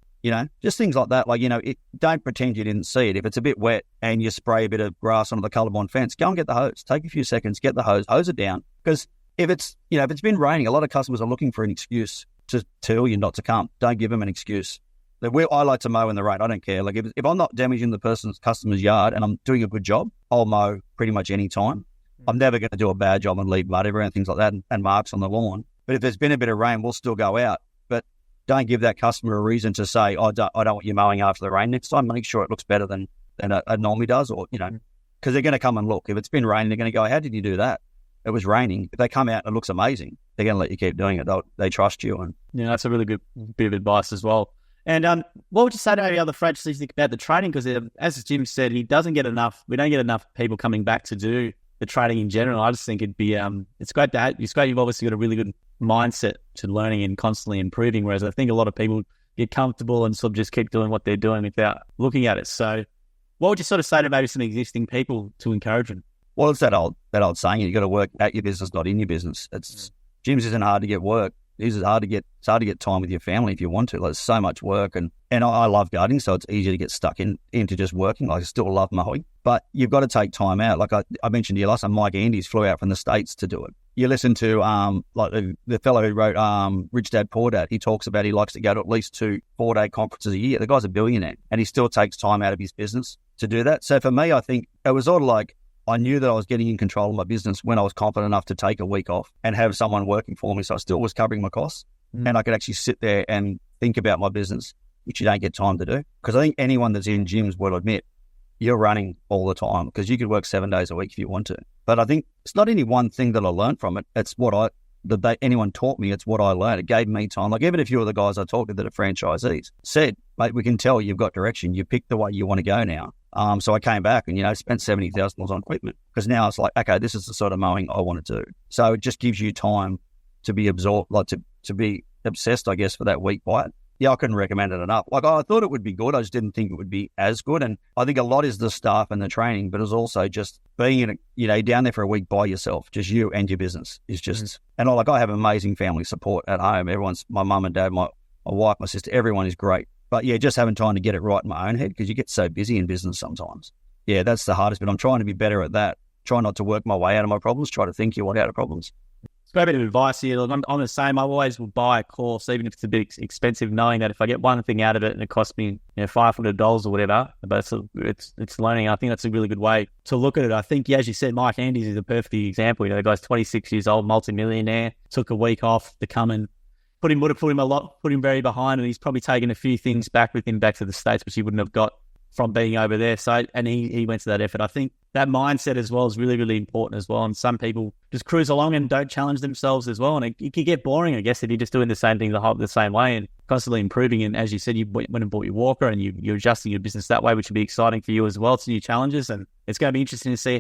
Just things like that. Like, don't pretend you didn't see it. If it's a bit wet and you spray a bit of grass onto the colour-bond fence, go and get the hose. Take a few seconds, get the hose it down. Because if it's been raining, a lot of customers are looking for an excuse to tell you not to come. Don't give them an excuse. I like to mow in the rain. I don't care. Like, if I'm not damaging the customer's yard and I'm doing a good job, I'll mow pretty much any time. I'm never going to do a bad job and leave mud everywhere and things like that and marks on the lawn. But if there's been a bit of rain, we'll still go out. But don't give that customer a reason to say, I don't want you mowing after the rain next time. Make sure it looks better than it normally does, or, because they're going to come and look. If it's been raining, they're going to go, how did you do that? It was raining. If they come out and it looks amazing, they're going to let you keep doing it. They trust you. And yeah, that's a really good bit of advice as well. And what would you say to any other franchisees about the training? Because as Jim said, we don't get enough people coming back to do the training in general. I just think it'd be, it's great to have, it's great you've obviously got a really good mindset to learning and constantly improving, whereas I think a lot of people get comfortable and sort of just keep doing what they're doing without looking at it. So what would you sort of say to maybe some existing people to encourage them? Well, it's that old saying, you got to work at your business, not in your business. Gyms isn't hard to get work. It's hard to get time with your family if you want to. Like, there's so much work, and I love gardening, so it's easy to get stuck into just working. Like, I still love mowing, but you've got to take time out. Like I mentioned to you last time, Mike Andes flew out from the States to do it. You listen to like the fellow who wrote Rich Dad Poor Dad. He talks about he likes to go to at least 2 4-day conferences a year. The guy's a billionaire, and he still takes time out of his business to do that. So for me, I think it was sort of like, I knew that I was getting in control of my business when I was confident enough to take a week off and have someone working for me, so I still was covering my costs. And I could actually sit there and think about my business, which you don't get time to do. Because I think anyone that's in gyms will admit you're running all the time, because you could work 7 days a week if you want to. But I think it's not any one thing that I learned from it. It's what anyone taught me. It's what I learned. It gave me time. Like, even a few of the guys I talked to that are franchisees said, mate, we can tell you've got direction. You picked the way you want to go now. So I came back and, spent $70,000 on equipment, because now it's like, okay, this is the sort of mowing I want to do. So it just gives you time to be absorbed, like to be obsessed, I guess, for that week by it. Yeah, I couldn't recommend it enough. Like, I thought it would be good. I just didn't think it would be as good. And I think a lot is the staff and the training, but it's also just being down there for a week by yourself, just you and your business is just, and I have amazing family support at home. My mum and dad, my wife, my sister, everyone is great. But yeah, just having time to get it right in my own head, because you get so busy in business sometimes. Yeah, that's the hardest bit. I'm trying to be better at that. Try not to work my way out of my problems. Try to think your way out of problems. Great bit of advice here. I'm the same. I always will buy a course, even if it's a bit expensive, knowing that if I get one thing out of it and it costs me $500 or whatever, but it's learning. I think that's a really good way to look at it. I think, as you said, Mike Andes is a perfect example. The guy's 26 years old, multimillionaire, took a week off to come and put him very behind, and he's probably taken a few things back with him back to the States, which he wouldn't have got from being over there. So, and he went to that effort. I think that mindset as well is really, really important as well. And some people just cruise along and don't challenge themselves as well. And it can get boring, I guess, if you're just doing the same thing the same way and constantly improving. And as you said, you went and bought your walker and you're adjusting your business that way, which will be exciting for you as well. It's new challenges, and it's going to be interesting to see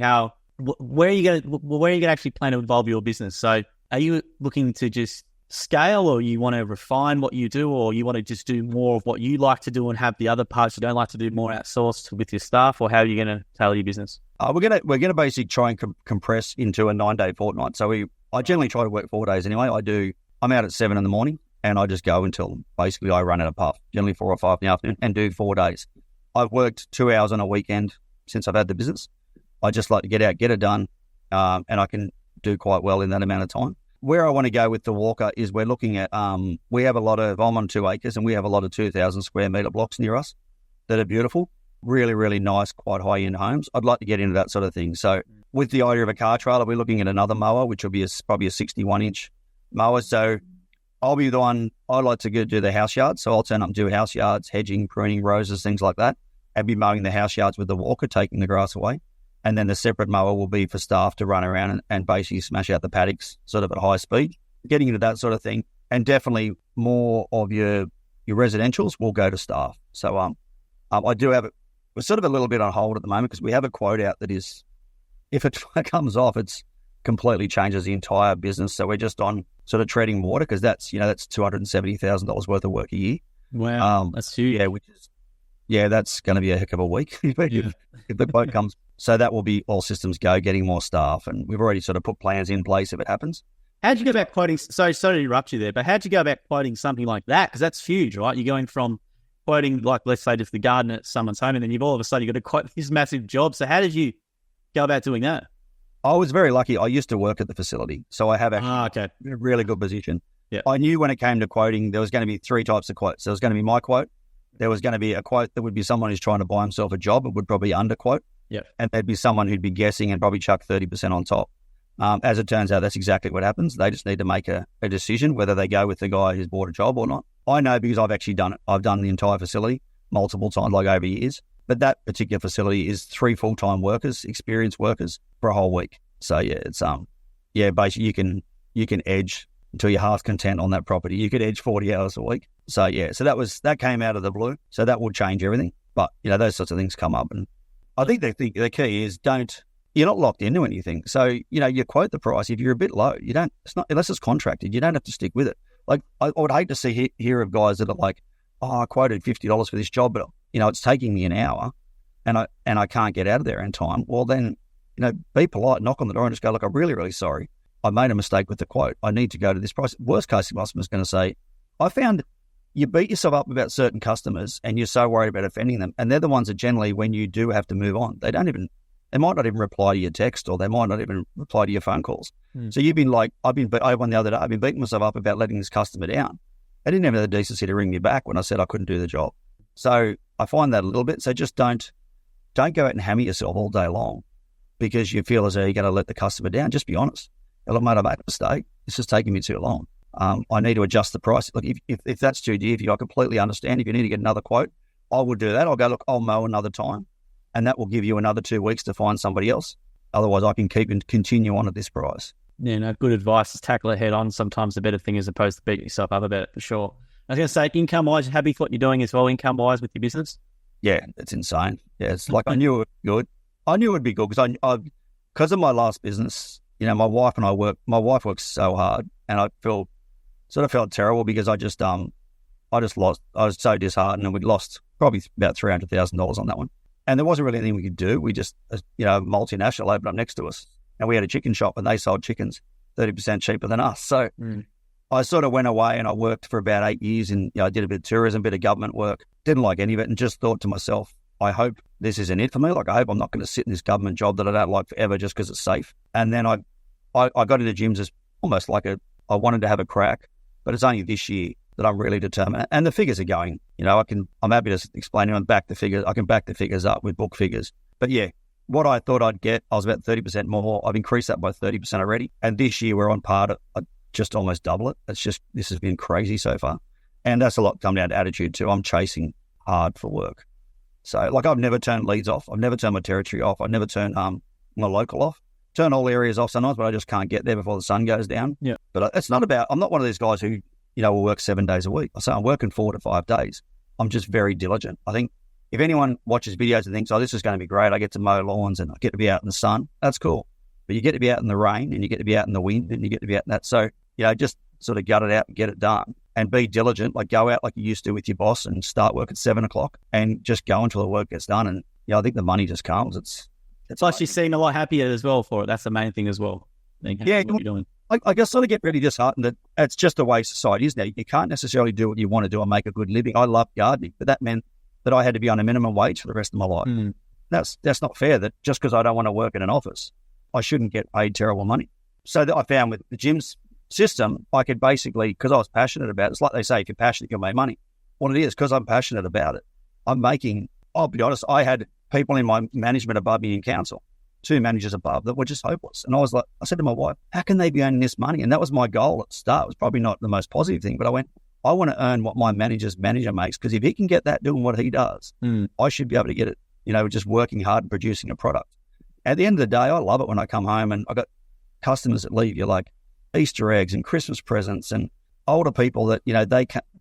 where you're going to actually plan to evolve your business. So are you looking to just scale, or you want to refine what you do, or you want to just do more of what you like to do and have the other parts you don't like to do more outsourced with your staff? Or how are you going to tailor your business? We're gonna basically try and compress into a 9-day fortnight. So I generally try to work 4 days anyway. I'm out at 7 in the morning and I just go until basically I run out of puff, generally 4 or 5 in the afternoon, and do 4 days. I've worked 2 hours on a weekend since I've had the business. I just like to get out, get it done, and I can do quite well in that amount of time. Where I want to go with the walker is we're looking at, I'm on 2 acres and we have a lot of 2,000 square metre blocks near us that are beautiful, really, really nice, quite high-end homes. I'd like to get into that sort of thing. So with the idea of a car trailer, we're looking at another mower, which will be probably a 61-inch mower. So I'll be the one, I like to do the house yards. So I'll turn up and do house yards, hedging, pruning, roses, things like that, and be mowing the house yards with the walker, taking the grass away. And then the separate mower will be for staff to run around and basically smash out the paddocks sort of at high speed, getting into that sort of thing. And definitely more of your residentials will go to staff. So I do have it. We're sort of a little bit on hold at the moment because we have a quote out that is, if it comes off, it's completely changes the entire business. So we're just on sort of treading water because that's $270,000 worth of work a year. Wow, that's huge. That's going to be a heck of a week if the quote comes. So that will be all systems go, getting more staff, and we've already sort of put plans in place if it happens. How'd you go about quoting? Sorry to interrupt you there, but how'd you go about quoting something like that? Because that's huge, right? You're going from quoting, like, let's say, just the garden at someone's home, and then you've all of a sudden got to quote this massive job. So how did you go about doing that? I was very lucky. I used to work at the facility, so I have actually a really good position. Yeah. I knew when it came to quoting, there was going to be three types of quotes. There was going to be my quote. There was going to be a quote that would be someone who's trying to buy himself a job. It would probably underquote. Yeah. And there'd be someone who'd be guessing and probably chuck 30% on top. As it turns out, that's exactly what happens. They just need to make a decision whether they go with the guy who's bought a job or not. I know because I've actually done it. I've done the entire facility multiple times, like over years. But that particular facility is 3 full-time workers, experienced workers, for a whole week. So it's basically you can edge until you're half content on that property. You could edge 40 hours a week. So that came out of the blue. So that will change everything. But those sorts of things come up, and I think the key is you're not locked into anything. So you quote the price. If you're a bit low, unless it's contracted, you don't have to stick with it. Like I would hate to hear of guys that are like, oh, I quoted $50 for this job, but it's taking me an hour, and I can't get out of there in time. Well then, be polite, knock on the door, and just go, look, I'm really, really sorry. I made a mistake with the quote. I need to go to this price. Worst case, the customer's going to say, I found you beat yourself up about certain customers and you're so worried about offending them. And they're the ones that generally, when you do have to move on, they might not even reply to your text, or they might not even reply to your phone calls. So you've been like, I won the other day, I've been beating myself up about letting this customer down. They didn't have the decency to ring me back when I said I couldn't do the job. So I find that a little bit. So just don't go out and hammer yourself all day long because you feel as though you're going to let the customer down. Just be honest. Look, mate, I made a mistake. It's just taking me too long. I need to adjust the price. Look, if that's too dear for you, I completely understand. If you need to get another quote, I will do that. I'll go, look, I'll mow another time, and that will give you another 2 weeks to find somebody else. Otherwise, I can keep and continue on at this price. Yeah, no, good advice. Just tackle it head on. Sometimes the better thing as opposed to beating yourself up about it, for sure. I was going to say, income-wise, happy with what you're doing as well, income-wise with your business? Yeah, it's insane. Yeah, it's like I knew it would be good. I knew it would be good because of my last business. My wife and I work. My wife works so hard, and I felt terrible because I just lost. I was so disheartened, and we'd lost probably about $300,000 on that one. And there wasn't really anything we could do. We just, multinational opened up next to us, and we had a chicken shop, and they sold chickens 30% cheaper than us. So I sort of went away, and I worked for about 8 years, and I did a bit of tourism, a bit of government work. Didn't like any of it, and just thought to myself, I hope this isn't it for me. Like, I hope I'm not going to sit in this government job that I don't like forever just because it's safe. And then I got into gyms as almost like I wanted to have a crack, but it's only this year that I'm really determined. And the figures are going, I'm happy to explain it and back the figures. I can back the figures up with book figures. But yeah, what I thought I'd get, I was about 30% more. I've increased that by 30% already. And this year we're on par to just almost double it. This has been crazy so far. And that's a lot come down to attitude too. I'm chasing hard for work. So like I've never turned leads off. I've never turned my territory off. I've never turned my local off. Turn all areas off sometimes, but I just can't get there before the sun goes down. Yeah. But I'm not one of these guys who, will work 7 days a week. I say I'm working 4 to 5 days. I'm just very diligent. I think if anyone watches videos and thinks, oh, this is going to be great, I get to mow lawns and I get to be out in the sun, that's cool. But you get to be out in the rain and you get to be out in the wind and you get to be out in that. So, just sort of gut it out and get it done and be diligent. Like go out like you used to with your boss and start work at 7 o'clock and just go until the work gets done. And, I think the money just comes. It's plus you seem a lot happier as well for it. That's the main thing as well. Yeah, what you're doing. I guess sort of get really disheartened that it's just the way society is now. You can't necessarily do what you want to do and make a good living. I love gardening, but that meant that I had to be on a minimum wage for the rest of my life. That's not fair. That just because I don't want to work in an office, I shouldn't get paid terrible money. So that I found with the gym's system, I could basically, because I was passionate about it, it's like they say, if you're passionate, you'll make money. What it is, because I'm passionate about it, I'll be honest, I had people in my management above me in council, 2 managers above, that were just hopeless. And I said to my wife, how can they be earning this money? And that was my goal at the start. It was probably not the most positive thing, but I went, I want to earn what my manager's manager makes, because if he can get that doing what he does, I should be able to get it, just working hard and producing a product. At the end of the day, I love it when I come home and I got customers that leave you like Easter eggs and Christmas presents, and older people that,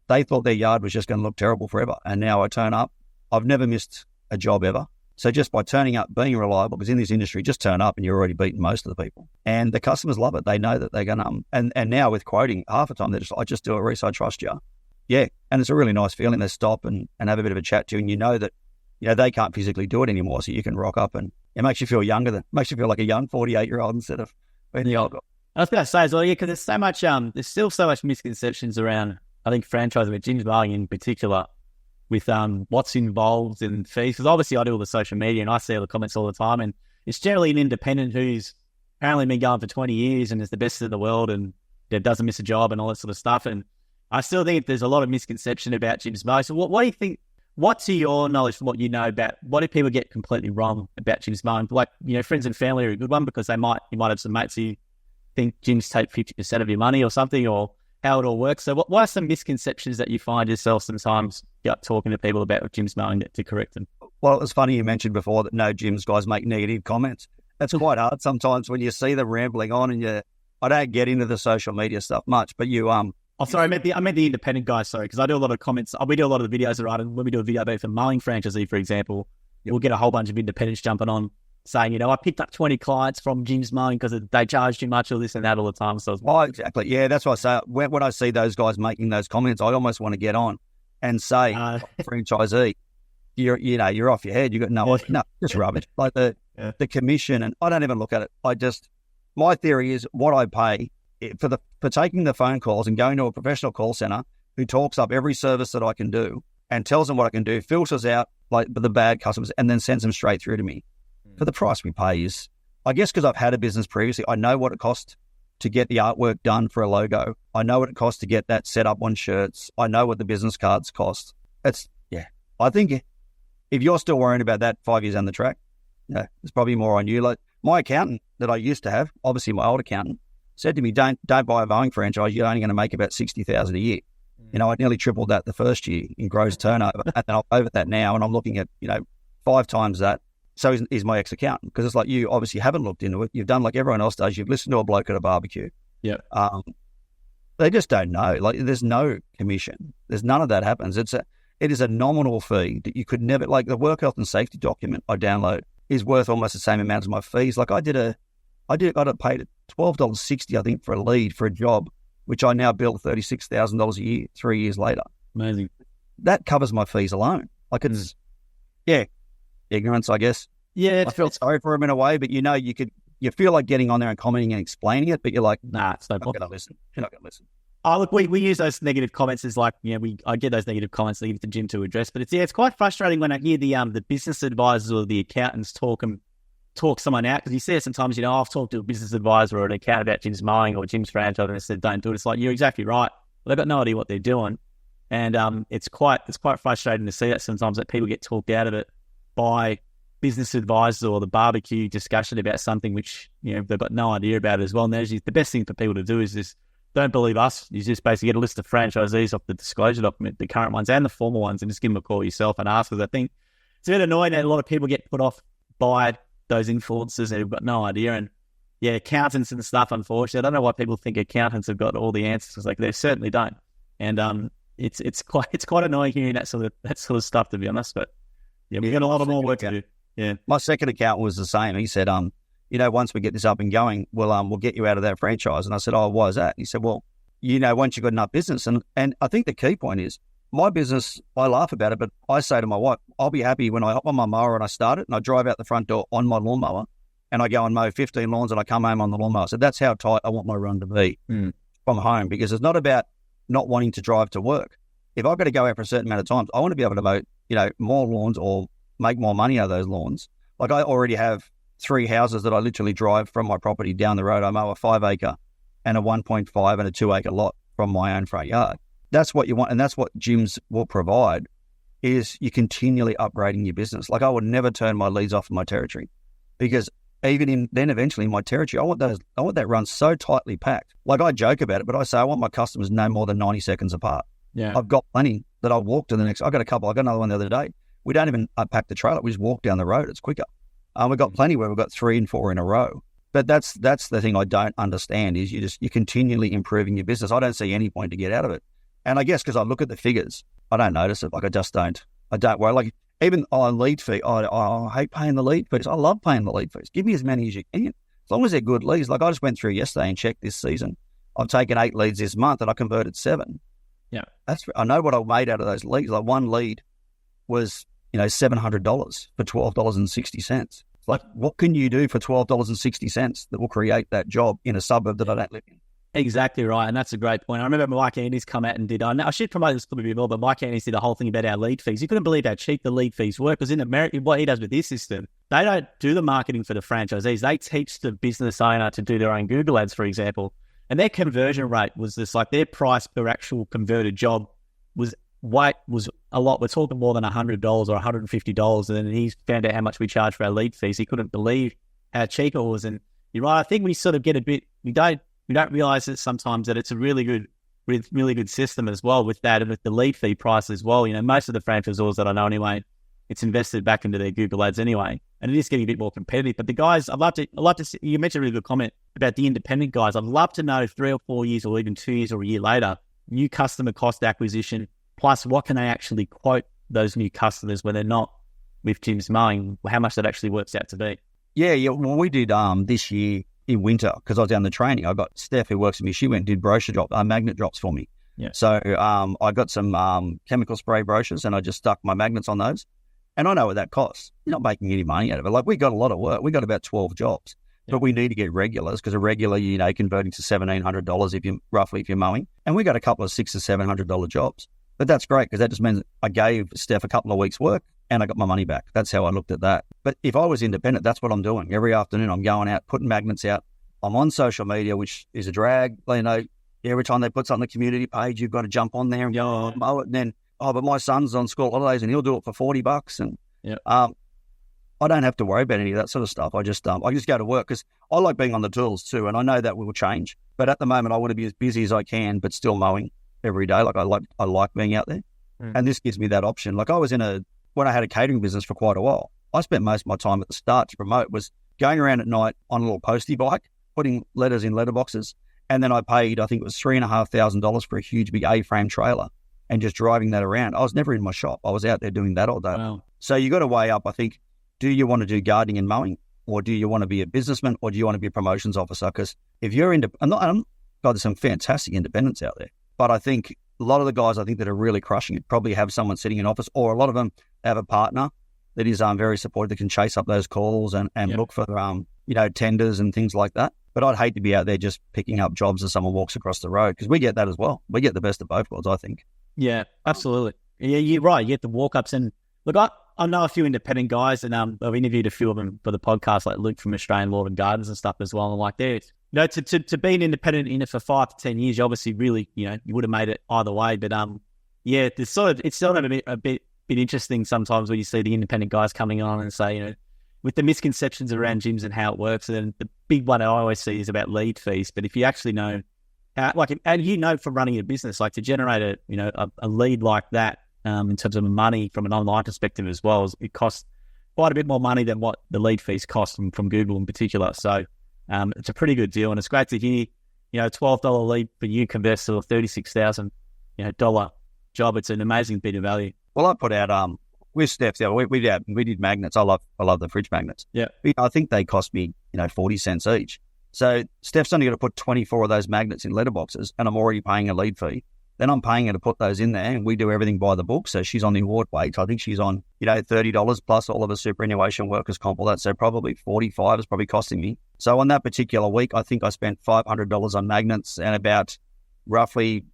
they thought their yard was just going to look terrible forever. And now I turn up. I've never missed a job ever. So just by turning up, being reliable, because in this industry, just turn up and you're already beating most of the people. And the customers love it. They know that they're going to, and now with quoting, half the time they're just, I just do it, Rees, I trust you. Yeah. And it's a really nice feeling. They stop and have a bit of a chat to you, and you know that, they can't physically do it anymore. So you can rock up, and it makes you feel younger, makes you feel like a young 48-year-old instead of being the old guy. I was going to say as well, because there's so much, there's still so much misconceptions around, I think, franchising, with Jim's Mowing in particular, with what's involved in fees. Because obviously I do all the social media and I see all the comments all the time, and it's generally an independent who's apparently been going for 20 years and is the best in the world and doesn't miss a job and all that sort of stuff. And I still think there's a lot of misconception about Jim's Mowing. So what do you think, what's your knowledge from what you know about, what do people get completely wrong about Jim's Mowing? Like, friends and family are a good one, because you might have some mates who think gyms take 50% of your money or something, or how it all works. So what are some misconceptions that you find yourself sometimes talking to people about with Jim's Mowing to correct them? Well, it was funny you mentioned before that no gyms guys make negative comments. That's quite hard sometimes when you see them rambling on, and I don't get into the social media stuff much, but you Oh, sorry, I meant the independent guys, sorry, because I do a lot of comments. We do a lot of the videos, right? And when we do a video about for mowing franchisee, for example, we'll get a whole bunch of independents jumping on saying, I picked up 20 clients from Jim's Mowing because they charge too much or this and that all the time. So exactly. Yeah, that's what I say. When I see those guys making those comments, I almost want to get on and say, franchisee, you're off your head. You got no, just rubbish. Like the commission, and I don't even look at it. My theory is what I pay for taking the phone calls and going to a professional call center who talks up every service that I can do and tells them what I can do, filters out like the bad customers, and then sends them straight through to me. For the price we pay is, I guess, because I've had a business previously, I know what it costs to get the artwork done for a logo. I know what it costs to get that set up on shirts. I know what the business cards cost. I think if you're still worrying about that 5 years down the track, it's probably more on you. Like my accountant that I used to have, obviously my old accountant, said to me, don't buy a mowing franchise. You're only going to make about $60,000 a year. I nearly tripled that the first year in gross turnover, and then I'm over that now, and I'm looking at 5 times that. So he's my ex-accountant, because it's like, you obviously haven't looked into it. You've done like everyone else does. You've listened to a bloke at a barbecue. Yeah. They just don't know. Like, there's no commission. There's none of that happens. It is a nominal fee that you could never, like the work health and safety document I download is worth almost the same amount as my fees. Like I got paid $12.60, I think, for a lead for a job, which I now bill $36,000 a year, 3 years later. Amazing. That covers my fees alone. Like it's, ignorance, I guess. Yeah, I felt sorry for him in a way, but you feel like getting on there and commenting and explaining it, but you're like, nah, it's no point. You're not going to listen. Oh, look, we use those negative comments as like, I get those negative comments leave the gym to address, but it's quite frustrating when I hear the business advisors or the accountants talk someone out, because you see it sometimes, I've talked to a business advisor or an accountant about Jim's Mowing or Jim's franchise, and I said, don't do it. It's like, you're exactly right. Well, they've got no idea what they're doing. And it's quite frustrating to see that sometimes, that people get talked out of it by business advisors or the barbecue discussion about something which, they've got no idea about it as well. And the best thing for people to do is just don't believe us. You just basically get a list of franchisees off the disclosure document, the current ones and the former ones, and just give them a call yourself and ask. Because I think it's a bit annoying that a lot of people get put off by those influencers who've got no idea. And accountants and stuff, unfortunately, I don't know why people think accountants have got all the answers. Like, they certainly don't. And it's quite annoying hearing that sort of stuff, to be honest. But we've got a lot of more work to do. Yeah. My second accountant was the same. He said, once we get this up and going, we'll get you out of that franchise. And I said, oh, why is that? And he said, well, once you've got enough business. And I think the key point is, my business, I laugh about it, but I say to my wife, I'll be happy when I hop on my mower and I start it and I drive out the front door on my lawnmower and I go and mow 15 lawns and I come home on the lawnmower. So that's how tight I want my run to be from home, because it's not about not wanting to drive to work. If I've got to go out for a certain amount of times, I want to be able to mow, more lawns or make more money out of those lawns. Like, I already have 3 houses that I literally drive from my property down the road. I mow a 5 acre and a 1.5 and a 2 acre lot from my own front yard. That's what you want, and that's what gyms will provide, is you continually upgrading your business. Like, I would never turn my leads off in my territory, because even then eventually in my territory, I want that run so tightly packed. Like, I joke about it, but I say I want my customers no more than 90 seconds apart. Yeah. I've got plenty that I'll walk to the next. I got another one the other day. We don't even unpack the trailer. We just walk down the road. It's quicker. We've got plenty where we've got 3 and 4 in a row. But that's the thing I don't understand is you're continually improving your business. I don't see any point to get out of it. And I guess because I look at the figures, I don't notice it. Like I just don't worry. Like even on lead fee, I hate paying the lead fees. I love paying the lead fees. Give me as many as you can. As long as they're good leads. Like I just went through yesterday and checked this season. I've taken 8 leads this month and I converted 7. Yeah. I know what I made out of those leads. Like one lead was, $700 for $12.60. Like, what can you do for $12.60 that will create that job in a suburb that I don't live in? Exactly right, and that's a great point. I remember Mike Andes come out and did, I should promote this a little bit more, but Mike Andes did a whole thing about our lead fees. You couldn't believe how cheap the lead fees were, because in America, what he does with his system, they don't do the marketing for the franchisees. They teach the business owner to do their own Google ads, for example, and their conversion rate was just like their price per actual converted job was a lot. We're talking more than $100 or $150, and then he found out how much we charge for our lead fees. He couldn't believe how cheap it was, and you're right. I think we sort of get a bit. We don't realize it sometimes that it's a really good system as well with that and with the lead fee price as well. Most of the franchisors that I know anyway, it's invested back into their Google ads anyway, and it is getting a bit more competitive. But the guys, I'd love to see, you mentioned a really good comment about the independent guys. I'd love to know 3 or 4 years or even 2 years or a year later, new customer cost acquisition, plus what can they actually quote those new customers when they're not with Jim's Mowing, how much that actually works out to be. Yeah. Well, we did this year in winter because I was down the training. I got Steph who works with me. She went and did brochure magnet drops for me. Yeah. So I got some chemical spray brochures and I just stuck my magnets on those. And I know what that costs. You're not making any money out of it. Like we got a lot of work. We got about 12 jobs, but we need to get regulars because a regular, converting to $1,700 if you're mowing. And we got a couple of $600 or $700 jobs. But that's great because that just means I gave Steph a couple of weeks' work and I got my money back. That's how I looked at that. But if I was independent, that's what I'm doing. Every afternoon I'm going out, putting magnets out. I'm on social media, which is a drag. Every time they put something on the community page, you've got to jump on there and go, mow it. And then, but my son's on school holidays and he'll do it for $40. And I don't have to worry about any of that sort of stuff. I just go to work because I like being on the tools too. And I know that will change. But at the moment, I want to be as busy as I can, but still mowing every day. Like I like being out there. And this gives me that option. Like I was when I had a catering business for quite a while, I spent most of my time at the start to promote was going around at night on a little postie bike, putting letters in letterboxes. And then I paid, I think it was $3,500 for a huge big A-frame trailer and just driving that around. I was never in my shop. I was out there doing that all day. Wow. So you got to weigh up, I think, do you want to do gardening and mowing or do you want to be a businessman or do you want to be a promotions officer? Because if you're God, there's some fantastic independents out there. But I think a lot of the guys that are really crushing it probably have someone sitting in office or a lot of them have a partner that is very supportive that can chase up those calls and look for tenders and things like that. But I'd hate to be out there just picking up jobs as someone walks across the road because we get that as well. We get the best of both worlds, I think. Yeah, absolutely. Yeah, you're right. You get the walk-ups. And look, I know a few independent guys and I've interviewed a few of them for the podcast, like Luke from Australian Lawn and Gardens and stuff as well. And like there, to be an independent in it for 5 to 10 years, you obviously really, you would have made it either way. But it's sort of a bit interesting sometimes when you see the independent guys coming on and say, with the misconceptions around gyms and how it works. And then the big one I always see is about lead fees. But if you actually know how, and from running a business, like to generate a lead like that in terms of money from an online perspective as well, it costs quite a bit more money than what the lead fees cost from Google in particular. So it's a pretty good deal. And it's great to hear, $12 lead for you converts to a $36,000 dollar job. It's an amazing bit of value. Well, I put out with Steph, we did magnets. I love the fridge magnets. Yeah, I think they cost me 40 cents each. So Steph's only got to put 24 of those magnets in letterboxes, and I'm already paying a lead fee. Then I'm paying her to put those in there, and we do everything by the book. So she's on the award wage. I think she's on $30 plus all of her superannuation workers comp, all that. So probably 45 is probably costing me. So on that particular week, I think I spent $500 on magnets and about roughly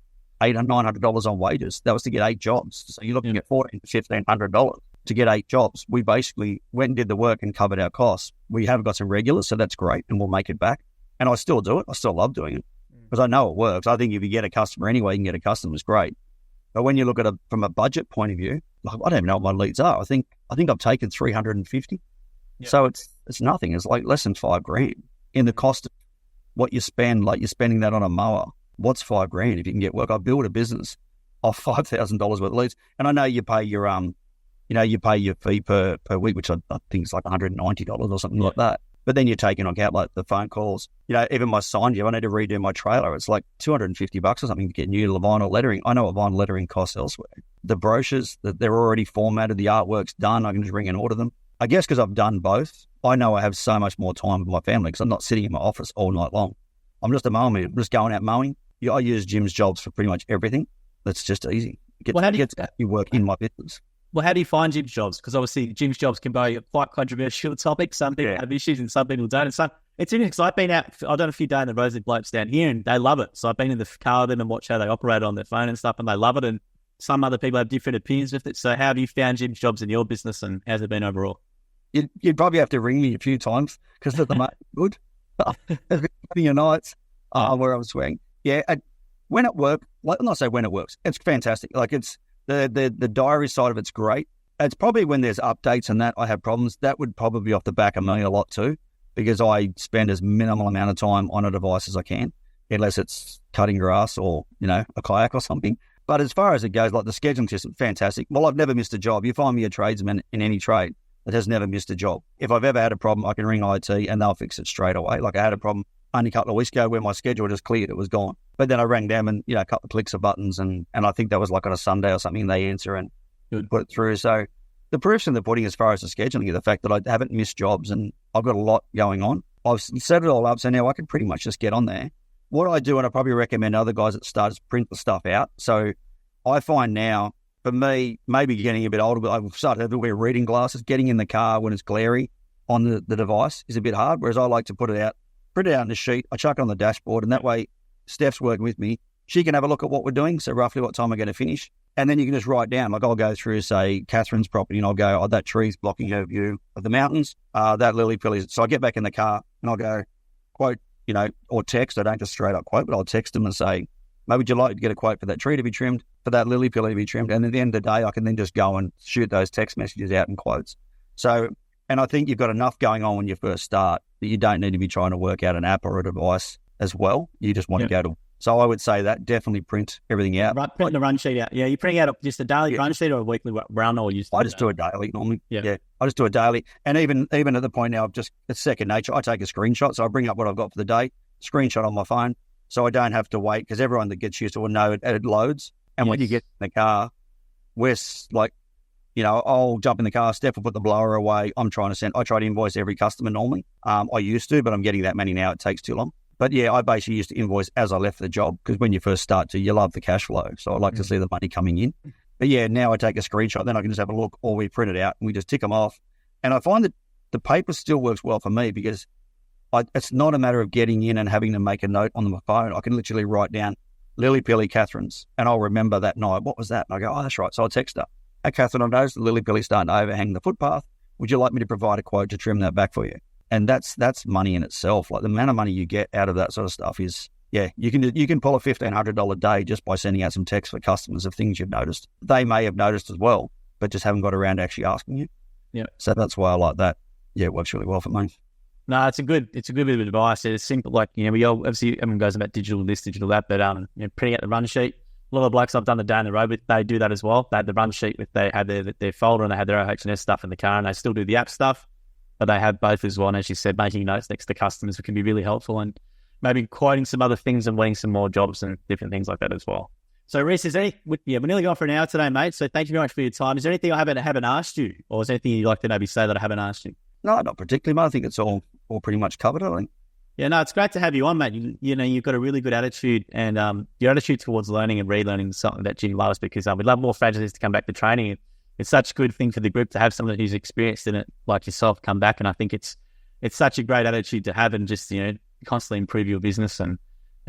$800, $900 on wages. That was to get 8 jobs. So you're looking at $1,400 to $1,500 to get 8 jobs. We basically went and did the work and covered our costs. We have got some regulars, so that's great, and we'll make it back. And I still do it. I still love doing it because I know it works. I think if you get a customer anyway, you can get a customer, it's great. But when you look at it from a budget point of view, I don't even know what my leads are. I think I've taken 350. So it's nothing. It's like less than $5,000 in the cost of what you spend. Like you're spending that on a mower. What's $5,000 if you can get work? I build a business off $5,000 worth of leads, and I know you pay your you pay your fee per week, which I think is like $190 or something like that. But then you're taking on out like the phone calls. Even my sign job, I need to redo my trailer. It's like $250 or something to get new vinyl lettering. I know what vinyl lettering costs elsewhere. The brochures, they're already formatted. The artwork's done. I can just ring and order them. I guess because I've done both, I know I have so much more time with my family because I'm not sitting in my office all night long. I'm just a mower. I'm just going out mowing. I use Jim's jobs for pretty much everything. That's just easy. How do you work in my business? Well, how do you find Jim's jobs? Because obviously Jim's jobs can be a quite controversial topic. Some people have issues and some people don't. And some, it's interesting because I've been out, I've done a few days in the roads with blokes down here and they love it. So I've been in the car with them and watched how they operate on their phone and stuff and they love it. And some other people have different opinions with it. So how have you found Jim's jobs in your business and how's it been overall? You'd probably have to ring me a few times because at the moment, good. There's been your nights where I was swearing. Yeah, when it works, I'm not saying when it works, it's fantastic. Like it's the diary side of it's great. It's probably when there's updates and that I have problems. That would probably be off the back of me a lot too, because I spend as minimal amount of time on a device as I can, unless it's cutting grass or, a kayak or something. But as far as it goes, like the scheduling system, fantastic. Well, I've never missed a job. You find me a tradesman in any trade that has never missed a job. If I've ever had a problem, I can ring IT and they'll fix it straight away. Like I had a problem only a couple of weeks ago where my schedule just cleared, it was gone. But then I rang them and, a couple of clicks of buttons and I think that was like on a Sunday or something, they answer and put it through. So the proof's in the pudding as far as the scheduling is the fact that I haven't missed jobs and I've got a lot going on. I've set it all up, so now I can pretty much just get on there. What I do, and I probably recommend other guys that start, is print the stuff out. So I find now, for me, maybe getting a bit older, but I've started to wear reading glasses. Getting in the car when it's glary on the device is a bit hard, whereas I like to print it out in the sheet. I chuck it on the dashboard, and that way Steph's working with me. She can have a look at what we're doing, so roughly what time we're going to finish. And then you can just write down, like I'll go through, say, Catherine's property, and I'll go, that tree's blocking her view of the mountains, that lily pilly. So I get back in the car, and I'll go, quote, or text. I don't just straight up quote, but I'll text them and say, maybe would you like to get a quote for that tree to be trimmed, for that lily pilly to be trimmed? And at the end of the day, I can then just go and shoot those text messages out in quotes. So, and I think you've got enough going on when you first start that you don't need to be trying to work out an app or a device as well. You just want to go to. So I would say that definitely print everything out. Print the run sheet out. Yeah, you're printing out just a daily run sheet or a weekly run, or you? I just do a daily normally. Yeah, I just do a daily, and even at the point now, it's second nature. I take a screenshot, so I bring up what I've got for the day, screenshot on my phone, so I don't have to wait, because everyone that gets used to it know it loads. And when you get in the car, we're like, I'll jump in the car, Steph will put the blower away. I try to invoice every customer normally. I used to, but I'm getting that many now. It takes too long. But yeah, I basically used to invoice as I left the job, because when you first start you love the cash flow. So I like to see the money coming in. But yeah, now I take a screenshot, then I can just have a look, or we print it out and we just tick them off. And I find that the paper still works well for me, because it's not a matter of getting in and having to make a note on my phone. I can literally write down Lily Pilly Catherine's, and I'll remember that night, what was that? And I go, that's right. So I'll text her. Hey, Catherine, I noticed the Lily Pilly's starting to overhang the footpath. Would you like me to provide a quote to trim that back for you? And that's money in itself. Like the amount of money you get out of that sort of stuff is, you can pull a $1,500 day just by sending out some text for customers of things you've noticed. They may have noticed as well, but just haven't got around to actually asking you. Yeah. So that's why I like that. Yeah, it works really well for me. No, it's a good bit of advice. It's simple, like, we all, obviously everyone goes about digital this, digital that, but printing out the run sheet. A lot of blokes I've done the day on the road with, they do that as well. They had the run sheet with, they had their folder and they had their OH&S stuff in the car, and they still do the app stuff, but they have both as well. And as you said, making notes next to customers can be really helpful, and maybe quoting some other things and winning some more jobs and different things like that as well. So Rees, we're nearly gone for an hour today, mate. So thank you very much for your time. Is there anything I haven't asked you, or is there anything you'd like to maybe say that I haven't asked you? No, not particularly, mate. I think it's all pretty much covered, I think. Yeah, no, it's great to have you on, mate. You've got a really good attitude, and your attitude towards learning and relearning is something that Jim loves, because we'd love more franchisees to come back to training. It's such a good thing for the group to have someone who's experienced in it, like yourself, come back. And I think it's such a great attitude to have, and just, constantly improve your business and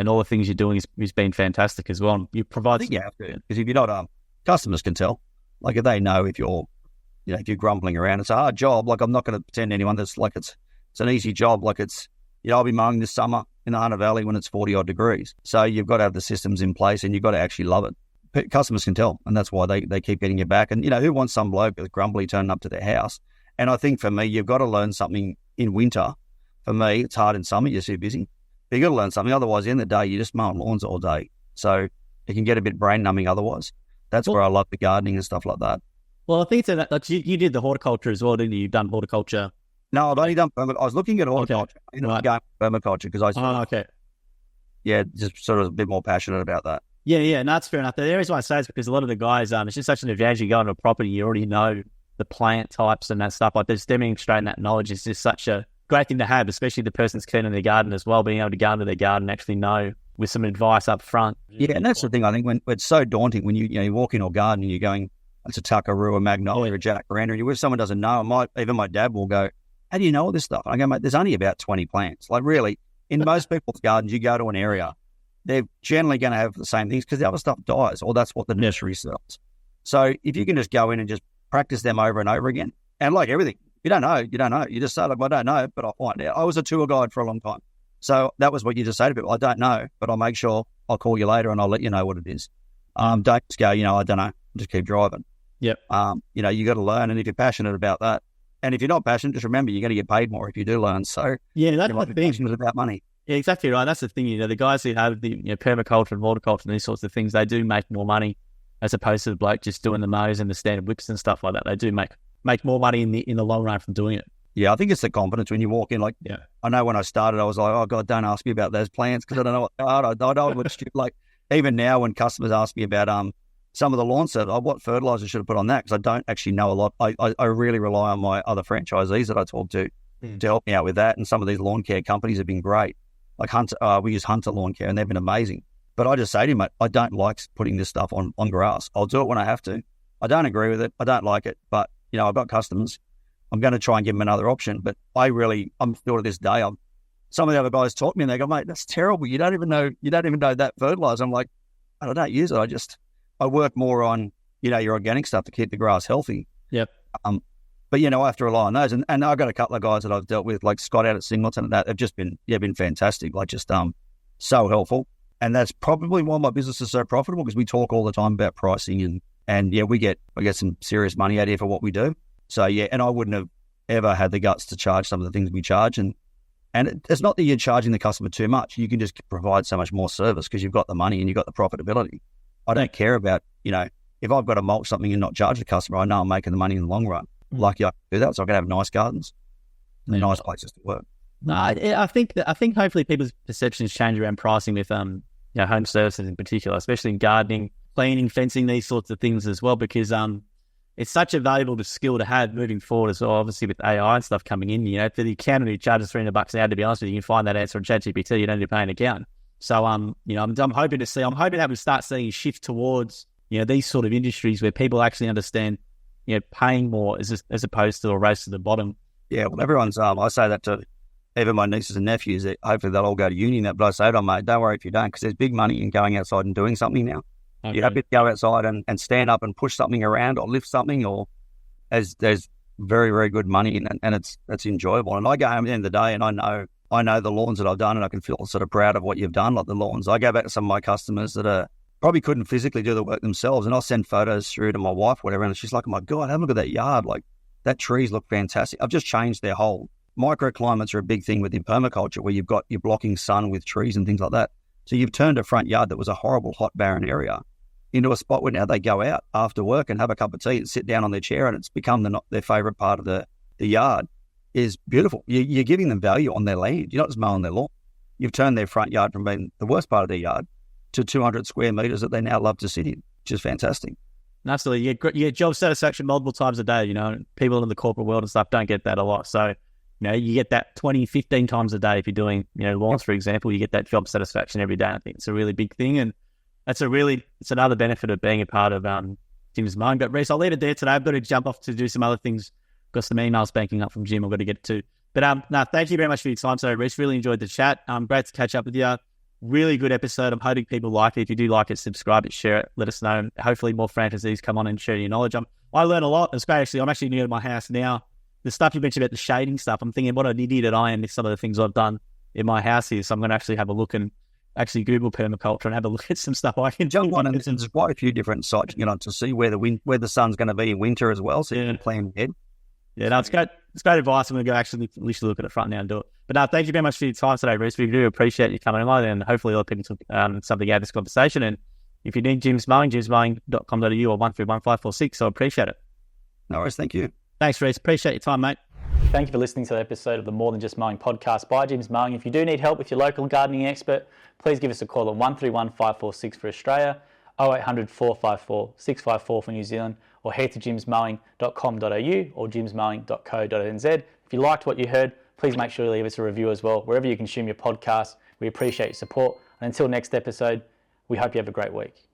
all the things you're doing has been fantastic as well. And you provide. I think you have to, because if you're not, customers can tell. Like if they know if you're grumbling around, it's a hard job. Like I'm not going to pretend to anyone that's like it's an easy job. Like it's, I'll be mowing this summer in the Hunter Valley when it's 40 odd degrees. So you've got to have the systems in place, and you've got to actually love it. Customers can tell, and that's why they keep getting you back. And who wants some bloke that's grumbly turning up to their house? And I think for me, you've got to learn something in winter. For me, it's hard in summer. You're too busy. But you've got to learn something. Otherwise, in the day, you're just mowing lawns all day. So it can get a bit brain numbing otherwise. That's where I love the gardening and stuff like that. Well, I think it's like you did the horticulture as well, didn't you? You've done horticulture. No, I've only done permaculture. I was looking at horticulture. I ended up going permaculture because okay. just sort of a bit more passionate about that. Yeah, no, that's fair enough. The reason why I say it's because a lot of the guys, it's just such an advantage. You go into a property, you already know the plant types and that stuff. Like just demonstrating that knowledge is just such a great thing to have, especially the person's keen in their garden as well, being able to go into their garden and actually know with some advice up front. Yeah, and that's the thing. I think when it's so daunting when you walk in your garden and you're going, it's a tuckaroo, a magnolia, a jacaranda, and you're with someone who doesn't know. Even my dad will go, how do you know all this stuff? And I go, mate, there's only about 20 plants. Like really, in most people's gardens, you go to an area, they're generally going to have the same things because the other stuff dies, or that's what the nursery sells. So if you can just go in and just practice them over and over again, and like everything, you don't know. You just say, like, I don't know, but I'll find out. I was a tour guide for a long time. So that was what you just say to people. I don't know, but I'll make sure I'll call you later and I'll let you know what it is. Don't just go, I don't know, just keep driving. Yep. You got to learn. And if you're passionate about that, and if you're not passionate, just remember, you're going to get paid more if you do learn. So yeah, that's the thing. Passionate about money. Yeah, exactly right. That's the thing. The guys who have the permaculture and horticulture and these sorts of things, they do make more money as opposed to the bloke just doing the mows and the standard whips and stuff like that. They do make more money in the long run from doing it. Yeah, I think it's the confidence when you walk in. Like, I know when I started, I was like, oh God, don't ask me about those plants because I don't know what they are. I don't know like even now when customers ask me about some of the lawn service, what fertilizer should I put on that? Because I don't actually know a lot. I really rely on my other franchisees that I talk to help me out with that. And some of these lawn care companies have been great. Like Hunter, we use Hunter Lawn Care and they've been amazing. But I just say to him, I don't like putting this stuff on grass. I'll do it when I have to. I don't agree with it. I don't like it. But, I've got customers. I'm going to try and give them another option. But I'm still to this day, some of the other guys taught me and they go, mate, that's terrible. You don't even know that fertilizer. I'm like, I don't use it. I work more on, your organic stuff to keep the grass healthy. Yep. But, I have to rely on those. And I've got a couple of guys that I've dealt with, like Scott out at Singleton and that. They've just been fantastic. Like just so helpful. And that's probably why my business is so profitable because we talk all the time about pricing and we get some serious money out here for what we do. So, and I wouldn't have ever had the guts to charge some of the things we charge. And it's not that you're charging the customer too much. You can just provide so much more service because you've got the money and you've got the profitability. I don't care about, if I've got to mulch something and not charge the customer, I know I'm making the money in the long run. Lucky I can do that, so I can have nice gardens and nice places to work. No, I think hopefully people's perceptions change around pricing with home services in particular, especially in gardening, cleaning, fencing, these sorts of things as well, because it's such a valuable skill to have moving forward as well. Obviously with AI and stuff coming in, for the accountant who charges $300 an hour, to be honest with you, you can find that answer on ChatGPT. You don't need to pay an accountant. So I'm hoping to have to start seeing a shift towards these sort of industries where people actually understand paying more as opposed to a race to the bottom. Yeah, well, everyone's I say that to even my nieces and nephews. That hopefully they'll all go to uni. But I say to them, mate, don't worry if you don't, because there's big money in going outside and doing something now. Okay. You have to go outside and stand up and push something around or lift something, or there's very, very good money in it, and it's enjoyable. And I go home at the end of the day and I know the lawns that I've done, and I can feel sort of proud of what you've done, like the lawns. I go back to some of my customers that probably couldn't physically do the work themselves, and I'll send photos through to my wife, whatever, and she's like, oh my God, have a look at that yard. Like, that trees look fantastic. I've just changed their whole. Microclimates are a big thing within permaculture, where you're blocking sun with trees and things like that. So you've turned a front yard that was a horrible, hot, barren area into a spot where now they go out after work and have a cup of tea and sit down on their chair, and it's become their favourite part of the yard. Is beautiful. You're giving them value on their land. You're not just mowing their lawn. You've turned their front yard from being the worst part of their yard to 200 square metres that they now love to sit in, which is fantastic. Absolutely. You get job satisfaction multiple times a day. People in the corporate world and stuff don't get that a lot. So, you get that 20, 15 times a day if you're doing, lawns, for example. You get that job satisfaction every day. I think it's a really big thing. And it's another benefit of being a part of Jim's Mowing. But Rees, I'll leave it there today. I've got to jump off to do some other things. Got some emails banking up from Jim I've got to get to. But thank you very much for your time today, Rees. Really enjoyed the chat. Great to catch up with you. Really good episode. I'm hoping people like it. If you do like it, subscribe it, share it, let us know. Hopefully more franchisees come on and share your knowledge. I learn a lot. It's great, actually. I'm actually new to my house now. The stuff you mentioned about the shading stuff, I'm thinking what an idiot I am with some of the things I've done in my house here. So I'm going to actually have a look and actually Google permaculture and have a look at some stuff I can jump on. And there's quite a few different sites to see where the sun's going to be in winter as well. So you can plan ahead. Yeah, no, it's great. It's great advice. I'm going to go actually literally look at it front now and do it. But thank you very much for your time today, Rees. We do appreciate you coming on, and hopefully a lot of people took something out of this conversation. And if you need Jim's Mowing, jimsmowing.com.au or 131546. So I appreciate it. No worries. Thank you. Thanks, Rees. Appreciate your time, mate. Thank you for listening to the episode of the More Than Just Mowing podcast by Jim's Mowing. If you do need help with your local gardening expert, please give us a call on 131 546 for Australia, 0800 454 654 for New Zealand, or head to jimsmowing.com.au or jimsmowing.co.nz. If you liked what you heard, please make sure you leave us a review as well, wherever you consume your podcast. We appreciate your support. And until next episode, we hope you have a great week.